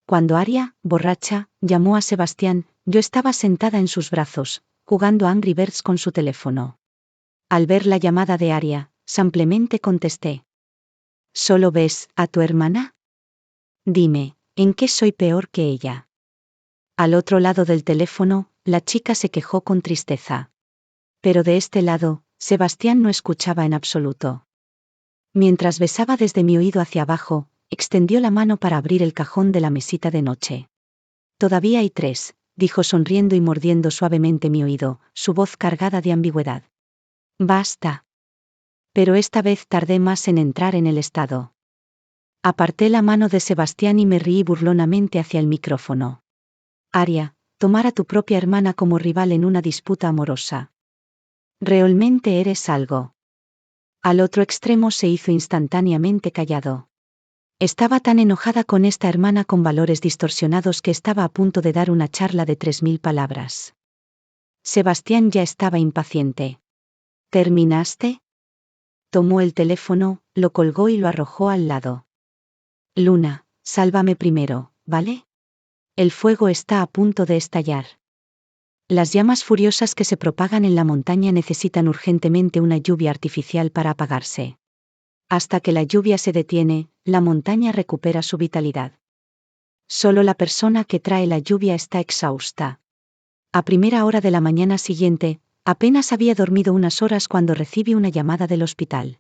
Cuando Aria, borracha, llamó a Sebastián, yo estaba sentada en sus brazos, jugando a Angry Birds con su teléfono. Al ver la llamada de Aria, simplemente contesté. ¿Solo ves a tu hermana? Dime, ¿en qué soy peor que ella? Al otro lado del teléfono, la chica se quejó con tristeza. Pero de este lado, Sebastián no escuchaba en absoluto. Mientras besaba desde mi oído hacia abajo, extendió la mano para abrir el cajón de la mesita de noche. Todavía hay 3, dijo sonriendo y mordiendo suavemente mi oído, su voz cargada de ambigüedad. Basta. Pero esta vez tardé más en entrar en el estado. Aparté la mano de Sebastián y me reí burlonamente hacia el micrófono. Aria, tomar a tu propia hermana como rival en una disputa amorosa. Realmente eres algo. Al otro extremo se hizo instantáneamente callado. Estaba tan enojada con esta hermana con valores distorsionados que estaba a punto de dar una charla de 3000 palabras. Sebastián ya estaba impaciente. ¿Terminaste? Tomó el teléfono, lo colgó y lo arrojó al lado. Luna, sálvame primero, ¿vale? El fuego está a punto de estallar. Las llamas furiosas que se propagan en la montaña necesitan urgentemente una lluvia artificial para apagarse. Hasta que la lluvia se detiene, la montaña recupera su vitalidad. Solo la persona que trae la lluvia está exhausta. A primera hora de la mañana siguiente, apenas había dormido unas horas cuando recibí una llamada del hospital.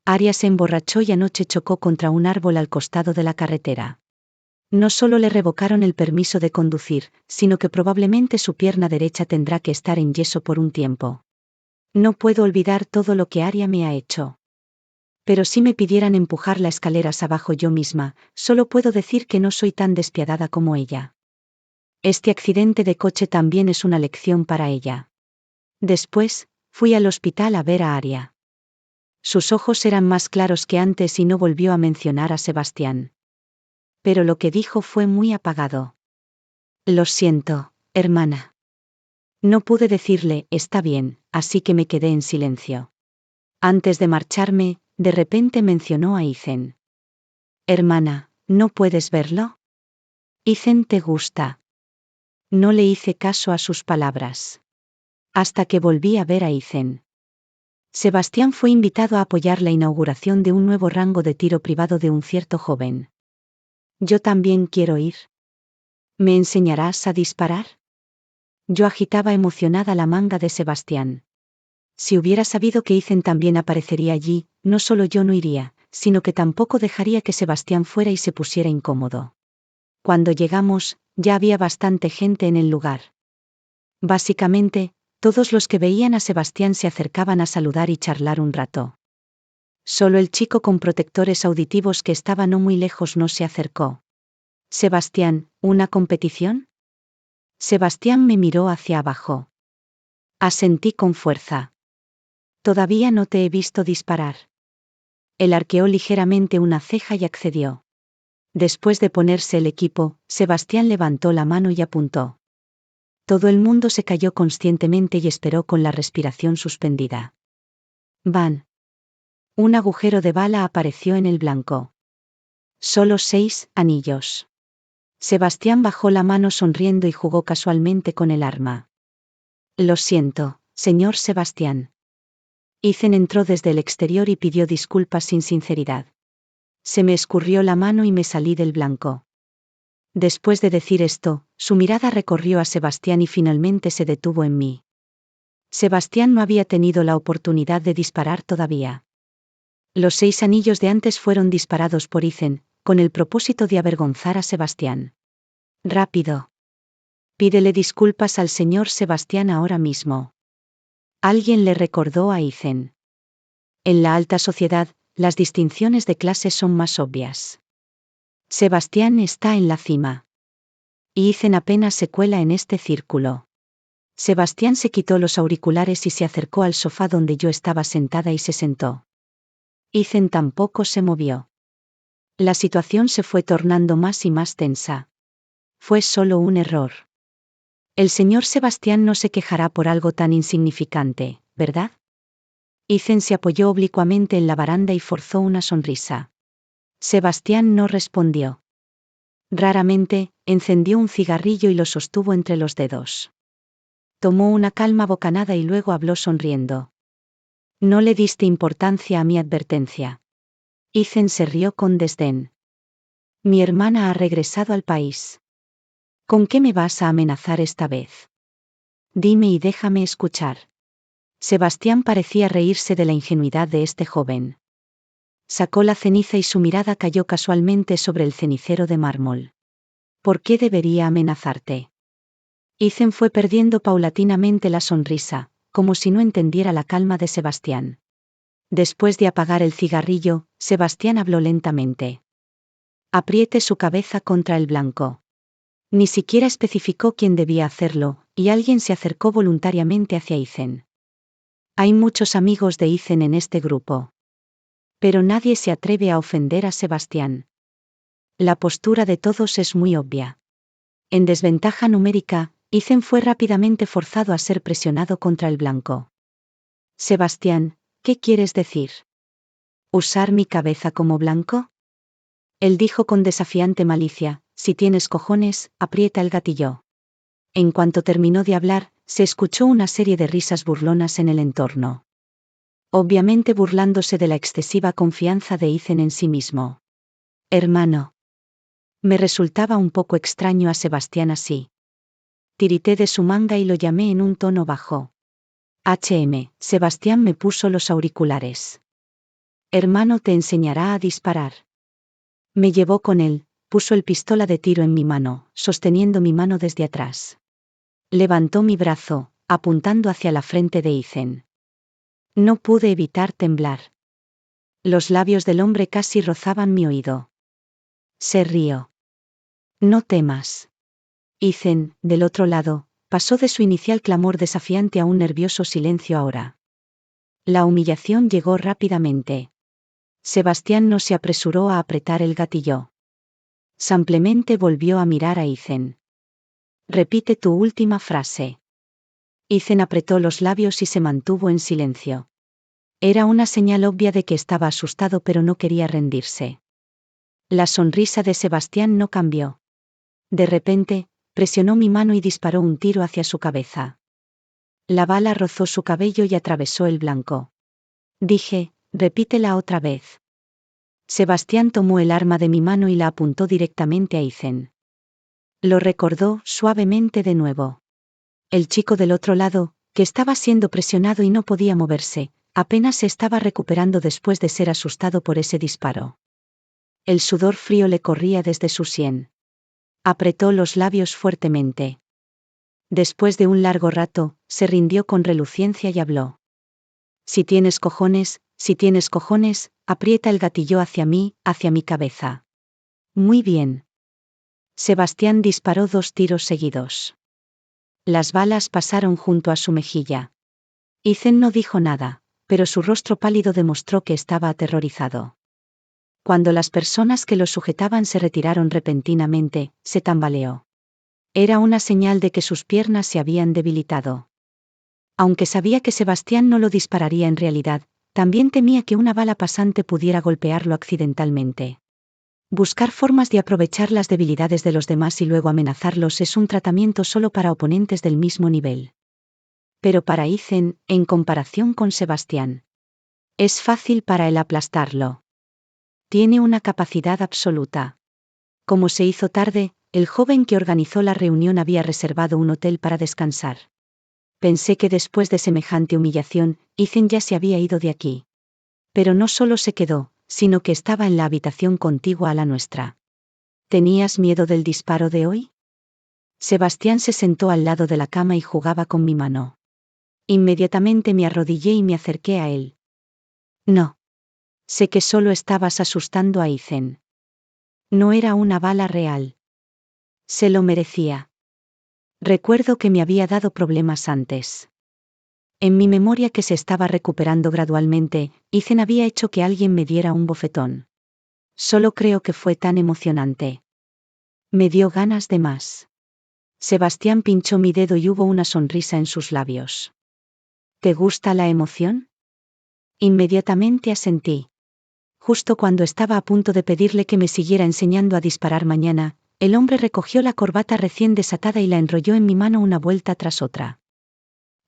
Aria se emborrachó y anoche chocó contra un árbol al costado de la carretera. No solo le revocaron el permiso de conducir, sino que probablemente su pierna derecha tendrá que estar en yeso por un tiempo. No puedo olvidar todo lo que Aria me ha hecho. Pero si me pidieran empujarla escaleras abajo yo misma, solo puedo decir que no soy tan despiadada como ella. Este accidente de coche también es una lección para ella. Después, fui al hospital a ver a Aria. Sus ojos eran más claros que antes y no volvió a mencionar a Sebastián. Pero lo que dijo fue muy apagado. Lo siento, hermana. No pude decirle, está bien, así que me quedé en silencio. Antes de marcharme, de repente mencionó a Ethan. Hermana, ¿no puedes verlo? Ethan te gusta. No le hice caso a sus palabras. Hasta que volví a ver a Ethan. Sebastián fue invitado a apoyar la inauguración de un nuevo rango de tiro privado de un cierto joven. Yo también quiero ir. ¿Me enseñarás a disparar? Yo agitaba emocionada la manga de Sebastián. Si hubiera sabido que Ethan también aparecería allí, no solo yo no iría, sino que tampoco dejaría que Sebastián fuera y se pusiera incómodo. Cuando llegamos, ya había bastante gente en el lugar. Básicamente, todos los que veían a Sebastián se acercaban a saludar y charlar un rato. Solo el chico con protectores auditivos que estaba no muy lejos no se acercó. Sebastián, ¿una competición? Sebastián me miró hacia abajo. Asentí con fuerza. Todavía no te he visto disparar. Él arqueó ligeramente una ceja y accedió. Después de ponerse el equipo, Sebastián levantó la mano y apuntó. Todo el mundo se calló conscientemente y esperó con la respiración suspendida. ¡Van! Un agujero de bala apareció en el blanco. Solo 6 anillos. Sebastián bajó la mano sonriendo y jugó casualmente con el arma. Lo siento, señor Sebastián. Ethan entró desde el exterior y pidió disculpas sin sinceridad. Se me escurrió la mano y me salí del blanco. Después de decir esto, su mirada recorrió a Sebastián y finalmente se detuvo en mí. Sebastián no había tenido la oportunidad de disparar todavía. Los 6 anillos de antes fueron disparados por Ethan, con el propósito de avergonzar a Sebastián. Rápido. Pídele disculpas al señor Sebastián ahora mismo. Alguien le recordó a Ethan. En la alta sociedad, las distinciones de clase son más obvias. Sebastián está en la cima. Y Ethan apenas se cuela en este círculo. Sebastián se quitó los auriculares y se acercó al sofá donde yo estaba sentada y se sentó. Ethan tampoco se movió. La situación se fue tornando más y más tensa. Fue solo un error. El señor Sebastián no se quejará por algo tan insignificante, ¿verdad? Ethan se apoyó oblicuamente en la baranda y forzó una sonrisa. Sebastián no respondió. Raramente, encendió un cigarrillo y lo sostuvo entre los dedos. Tomó una calma bocanada y luego habló sonriendo. No le diste importancia a mi advertencia. Ethan se rió con desdén. Mi hermana ha regresado al país. ¿Con qué me vas a amenazar esta vez? Dime y déjame escuchar. Sebastián parecía reírse de la ingenuidad de este joven. Sacó la ceniza y su mirada cayó casualmente sobre el cenicero de mármol. ¿Por qué debería amenazarte? Ethan fue perdiendo paulatinamente la sonrisa, como si no entendiera la calma de Sebastián. Después de apagar el cigarrillo, Sebastián habló lentamente. Apriete su cabeza contra el blanco. Ni siquiera especificó quién debía hacerlo, y alguien se acercó voluntariamente hacia Ethan. Hay muchos amigos de Ethan en este grupo. Pero nadie se atreve a ofender a Sebastián. La postura de todos es muy obvia. En desventaja numérica, Ethan fue rápidamente forzado a ser presionado contra el blanco. Sebastián, ¿qué quieres decir? ¿Usar mi cabeza como blanco? Él dijo con desafiante malicia, si tienes cojones, aprieta el gatillo. En cuanto terminó de hablar, se escuchó una serie de risas burlonas en el entorno. Obviamente burlándose de la excesiva confianza de Ethan en sí mismo. Hermano. Me resultaba un poco extraño a Sebastián así. Tirité de su manga y lo llamé en un tono bajo. Sebastián me puso los auriculares. Hermano te enseñará a disparar. Me llevó con él, puso el pistola de tiro en mi mano, sosteniendo mi mano desde atrás. Levantó mi brazo, apuntando hacia la frente de Ethan. No pude evitar temblar. Los labios del hombre casi rozaban mi oído. Se rió. No temas. Ethan, del otro lado, pasó de su inicial clamor desafiante a un nervioso silencio ahora. La humillación llegó rápidamente. Sebastián no se apresuró a apretar el gatillo. Simplemente volvió a mirar a Ethan. Repite tu última frase. Ethan apretó los labios y se mantuvo en silencio. Era una señal obvia de que estaba asustado pero no quería rendirse. La sonrisa de Sebastián no cambió. De repente, presionó mi mano y disparó un tiro hacia su cabeza. La bala rozó su cabello y atravesó el blanco. Dije, repítela otra vez. Sebastián tomó el arma de mi mano y la apuntó directamente a Ethan. Lo recordó suavemente de nuevo. El chico del otro lado, que estaba siendo presionado y no podía moverse, apenas se estaba recuperando después de ser asustado por ese disparo. El sudor frío le corría desde su sien. Apretó los labios fuertemente. Después de un largo rato, se rindió con reluciencia y habló. Si tienes cojones, aprieta el gatillo hacia mí, hacia mi cabeza. Muy bien. Sebastián disparó 2 tiros seguidos. Las balas pasaron junto a su mejilla. Ethan no dijo nada, pero su rostro pálido demostró que estaba aterrorizado. Cuando las personas que lo sujetaban se retiraron repentinamente, se tambaleó. Era una señal de que sus piernas se habían debilitado. Aunque sabía que Sebastián no lo dispararía en realidad, también temía que una bala pasante pudiera golpearlo accidentalmente. Buscar formas de aprovechar las debilidades de los demás y luego amenazarlos es un tratamiento solo para oponentes del mismo nivel. Pero para Ethan, en comparación con Sebastián, es fácil para él aplastarlo. Tiene una capacidad absoluta. Como se hizo tarde, el joven que organizó la reunión había reservado un hotel para descansar. Pensé que después de semejante humillación, Ethan ya se había ido de aquí. Pero no solo se quedó, sino que estaba en la habitación contigua a la nuestra. ¿Tenías miedo del disparo de hoy? Sebastián se sentó al lado de la cama y jugaba con mi mano. Inmediatamente me arrodillé y me acerqué a él. No. Sé que solo estabas asustando a Ethan. No era una bala real. Se lo merecía. Recuerdo que me había dado problemas antes. En mi memoria que se estaba recuperando gradualmente, Ethan había hecho que alguien me diera un bofetón. Solo creo que fue tan emocionante. Me dio ganas de más. Sebastián pinchó mi dedo y hubo una sonrisa en sus labios. ¿Te gusta la emoción? Inmediatamente asentí. Justo cuando estaba a punto de pedirle que me siguiera enseñando a disparar mañana, el hombre recogió la corbata recién desatada y la enrolló en mi mano una vuelta tras otra.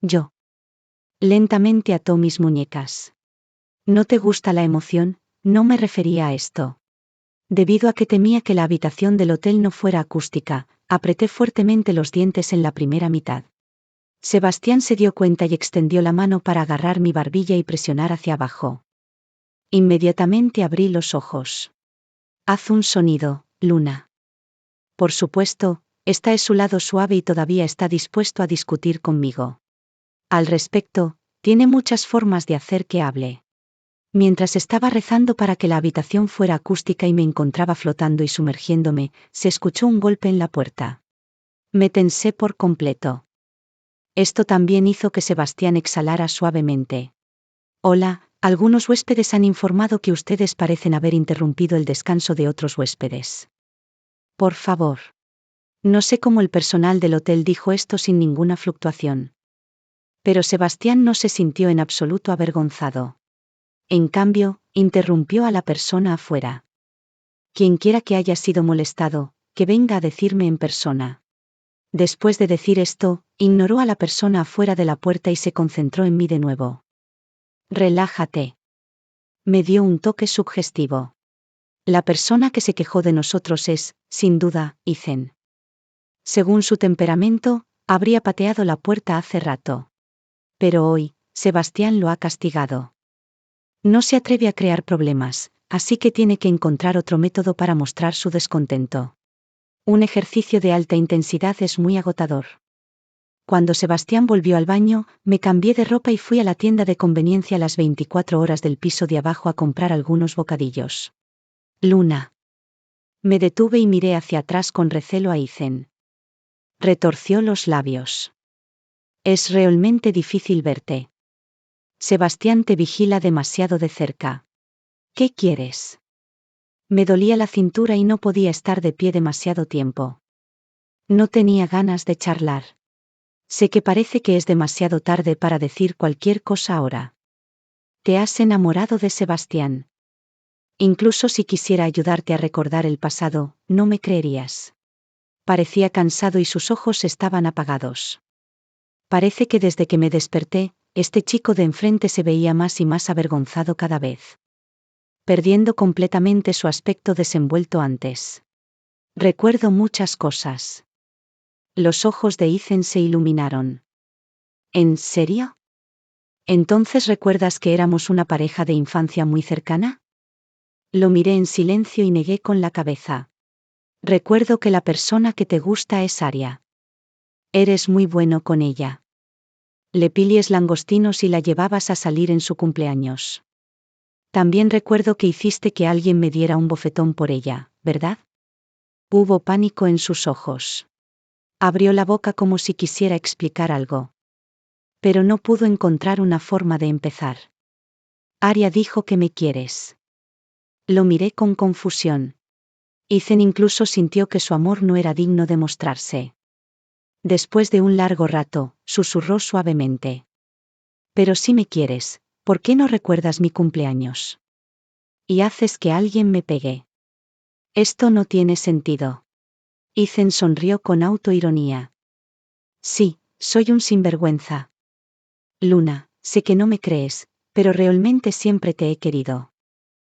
Yo. Lentamente ató mis muñecas. ¿No te gusta la emoción? No me refería a esto. Debido a que temía que la habitación del hotel no fuera acústica, apreté fuertemente los dientes en la primera mitad. Sebastián se dio cuenta y extendió la mano para agarrar mi barbilla y presionar hacia abajo. Inmediatamente abrí los ojos. Haz un sonido, Luna. Por supuesto, esta es su lado suave y todavía está dispuesto a discutir conmigo. Al respecto, tiene muchas formas de hacer que hable. Mientras estaba rezando para que la habitación fuera acústica y me encontraba flotando y sumergiéndome, se escuchó un golpe en la puerta. Me tensé por completo. Esto también hizo que Sebastián exhalara suavemente. Hola, algunos huéspedes han informado que ustedes parecen haber interrumpido el descanso de otros huéspedes. Por favor. No sé cómo el personal del hotel dijo esto sin ninguna fluctuación. Pero Sebastián no se sintió en absoluto avergonzado. En cambio, interrumpió a la persona afuera. Quienquiera que haya sido molestado, que venga a decirme en persona. Después de decir esto, ignoró a la persona afuera de la puerta y se concentró en mí de nuevo. Relájate. Me dio un toque sugestivo. La persona que se quejó de nosotros es, sin duda, Ethan. Según su temperamento, habría pateado la puerta hace rato. Pero hoy, Sebastián lo ha castigado. No se atreve a crear problemas, así que tiene que encontrar otro método para mostrar su descontento. Un ejercicio de alta intensidad es muy agotador. Cuando Sebastián volvió al baño, me cambié de ropa y fui a la tienda de conveniencia a las 24 horas del piso de abajo a comprar algunos bocadillos. Luna. Me detuve y miré hacia atrás con recelo a Ethan. Retorció los labios. Es realmente difícil verte. Sebastián te vigila demasiado de cerca. ¿Qué quieres? Me dolía la cintura y no podía estar de pie demasiado tiempo. No tenía ganas de charlar. Sé que parece que es demasiado tarde para decir cualquier cosa ahora. Te has enamorado de Sebastián. Incluso si quisiera ayudarte a recordar el pasado, no me creerías. Parecía cansado y sus ojos estaban apagados. Parece que desde que me desperté, este chico de enfrente se veía más y más avergonzado cada vez. Perdiendo completamente su aspecto desenvuelto antes. Recuerdo muchas cosas. Los ojos de Ethan se iluminaron. ¿En serio? ¿Entonces recuerdas que éramos una pareja de infancia muy cercana? Lo miré en silencio y negué con la cabeza. Recuerdo que la persona que te gusta es Aria. Eres muy bueno con ella. Le piles langostinos y la llevabas a salir en su cumpleaños. También recuerdo que hiciste que alguien me diera un bofetón por ella, ¿verdad? Hubo pánico en sus ojos. Abrió la boca como si quisiera explicar algo. Pero no pudo encontrar una forma de empezar. Aria dijo que me quieres. Lo miré con confusión. Ethan incluso sintió que su amor no era digno de mostrarse. Después de un largo rato, susurró suavemente. Pero si me quieres, ¿por qué no recuerdas mi cumpleaños? Y haces que alguien me pegue. Esto no tiene sentido. Ethan sonrió con autoironía. Sí, soy un sinvergüenza. Luna, sé que no me crees, pero realmente siempre te he querido.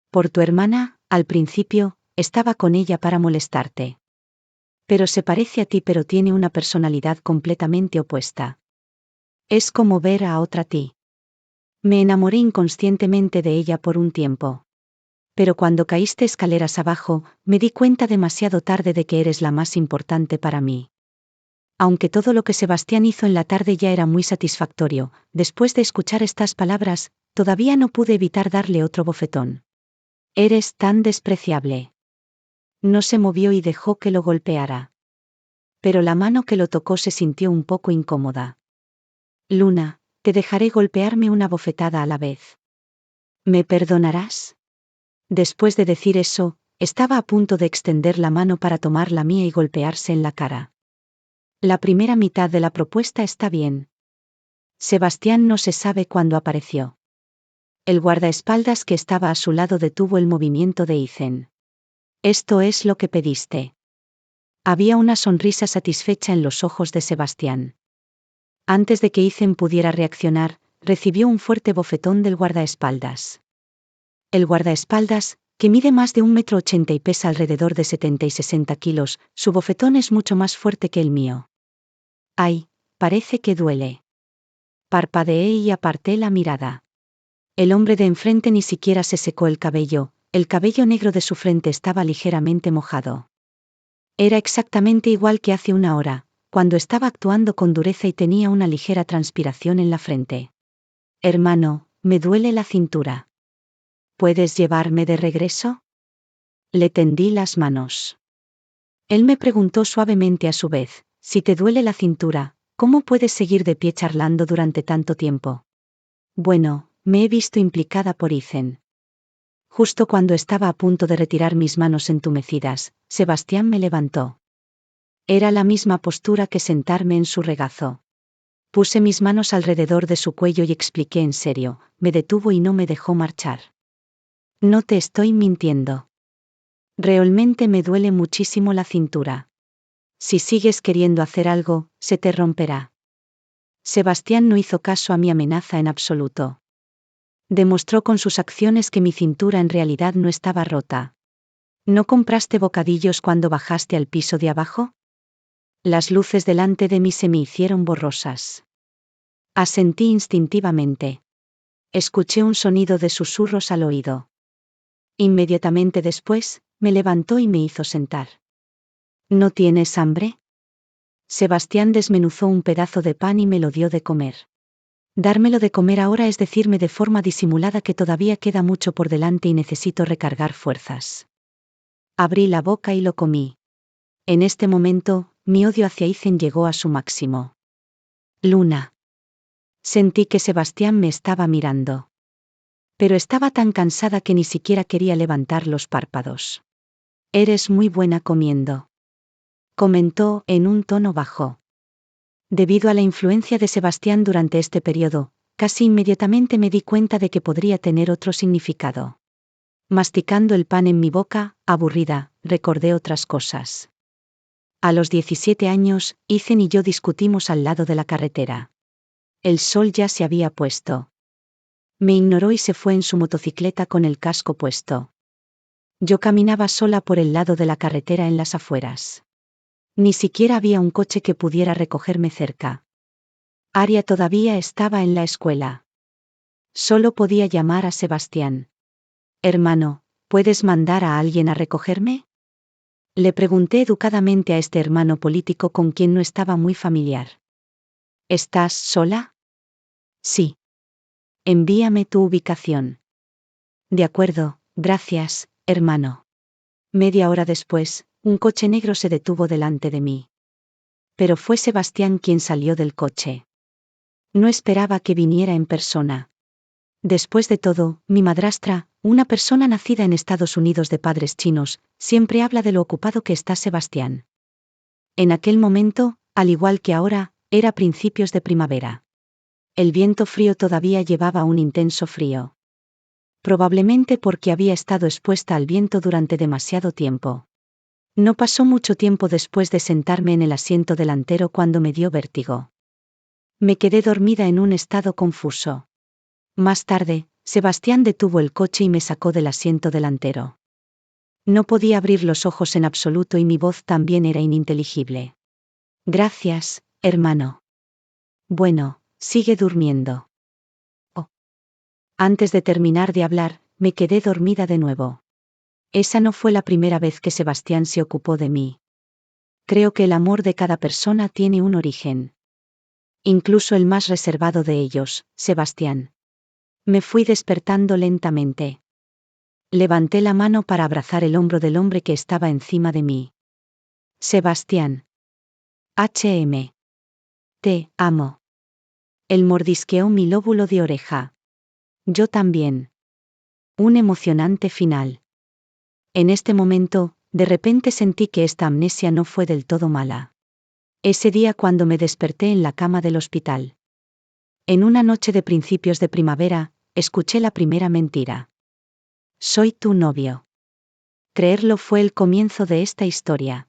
Por tu hermana, al principio, estaba con ella para molestarte. Pero se parece a ti pero tiene una personalidad completamente opuesta. Es como ver a otra ti. Me enamoré inconscientemente de ella por un tiempo. Pero cuando caíste escaleras abajo, me di cuenta demasiado tarde de que eres la más importante para mí. Aunque todo lo que Sebastián hizo en la tarde ya era muy satisfactorio, después de escuchar estas palabras, todavía no pude evitar darle otro bofetón. Eres tan despreciable. No se movió y dejó que lo golpeara. Pero la mano que lo tocó se sintió un poco incómoda. Luna, te dejaré golpearme una bofetada a la vez. ¿Me perdonarás? Después de decir eso, estaba a punto de extender la mano para tomar la mía y golpearse en la cara. La primera mitad de la propuesta está bien. Sebastián no se sabe cuándo apareció. El guardaespaldas que estaba a su lado detuvo el movimiento de Ethan. Esto es lo que pediste. Había una sonrisa satisfecha en los ojos de Sebastián. Antes de que Ethan pudiera reaccionar, recibió un fuerte bofetón del guardaespaldas. El guardaespaldas, que mide más de 1,80 m y pesa alrededor de 70 y 60 kilos, su bofetón es mucho más fuerte que el mío. ¡Ay! Parece que duele. Parpadeé y aparté la mirada. El hombre de enfrente ni siquiera se secó el cabello negro de su frente estaba ligeramente mojado. Era exactamente igual que hace una hora, cuando estaba actuando con dureza y tenía una ligera transpiración en la frente. Hermano, me duele la cintura. ¿Puedes llevarme de regreso? Le tendí las manos. Él me preguntó suavemente a su vez, si te duele la cintura, ¿cómo puedes seguir de pie charlando durante tanto tiempo? Bueno, me he visto implicada por Ethan. Justo cuando estaba a punto de retirar mis manos entumecidas, Sebastián me levantó. Era la misma postura que sentarme en su regazo. Puse mis manos alrededor de su cuello y expliqué en serio, me detuvo y no me dejó marchar. No te estoy mintiendo. Realmente me duele muchísimo la cintura. Si sigues queriendo hacer algo, se te romperá. Sebastián no hizo caso a mi amenaza en absoluto. Demostró con sus acciones que mi cintura en realidad no estaba rota. ¿No compraste bocadillos cuando bajaste al piso de abajo? Las luces delante de mí se me hicieron borrosas. Asentí instintivamente. Escuché un sonido de susurros al oído. Inmediatamente después, me levantó y me hizo sentar. ¿No tienes hambre? Sebastián desmenuzó un pedazo de pan y me lo dio de comer. Dármelo de comer ahora es decirme de forma disimulada que todavía queda mucho por delante y necesito recargar fuerzas. Abrí la boca y lo comí. En este momento, mi odio hacia Ethan llegó a su máximo. Luna. Sentí que Sebastián me estaba mirando. Pero estaba tan cansada que ni siquiera quería levantar los párpados. Eres muy buena comiendo. Comentó en un tono bajo. Debido a la influencia de Sebastián durante este periodo, casi inmediatamente me di cuenta de que podría tener otro significado. Masticando el pan en mi boca, aburrida, recordé otras cosas. A los 17 años, Ethan y yo discutimos al lado de la carretera. El sol ya se había puesto. Me ignoró y se fue en su motocicleta con el casco puesto. Yo caminaba sola por el lado de la carretera en las afueras. Ni siquiera había un coche que pudiera recogerme cerca. Aria todavía estaba en la escuela. Solo podía llamar a Sebastián. Hermano, ¿puedes mandar a alguien a recogerme? Le pregunté educadamente a este hermano político con quien no estaba muy familiar. ¿Estás sola? Sí. Envíame tu ubicación. De acuerdo, gracias, hermano. Media hora después, un coche negro se detuvo delante de mí. Pero fue Sebastián quien salió del coche. No esperaba que viniera en persona. Después de todo, mi madrastra, una persona nacida en Estados Unidos de padres chinos, siempre habla de lo ocupado que está Sebastián. En aquel momento, al igual que ahora, era principios de primavera. El viento frío todavía llevaba un intenso frío. Probablemente porque había estado expuesta al viento durante demasiado tiempo. No pasó mucho tiempo después de sentarme en el asiento delantero cuando me dio vértigo. Me quedé dormida en un estado confuso. Más tarde, Sebastián detuvo el coche y me sacó del asiento delantero. No podía abrir los ojos en absoluto y mi voz también era ininteligible. Gracias, hermano. Bueno, sigue durmiendo. Oh. Antes de terminar de hablar, me quedé dormida de nuevo. Esa no fue la primera vez que Sebastián se ocupó de mí. Creo que el amor de cada persona tiene un origen. Incluso el más reservado de ellos, Sebastián. Me fui despertando lentamente. Levanté la mano para abrazar el hombro del hombre que estaba encima de mí. Sebastián. HM. Te amo. Él mordisqueó mi lóbulo de oreja. Yo también. Un emocionante final. En este momento, de repente sentí que esta amnesia no fue del todo mala. Ese día cuando me desperté en la cama del hospital. En una noche de principios de primavera, escuché la primera mentira. Soy tu novio. Creerlo fue el comienzo de esta historia.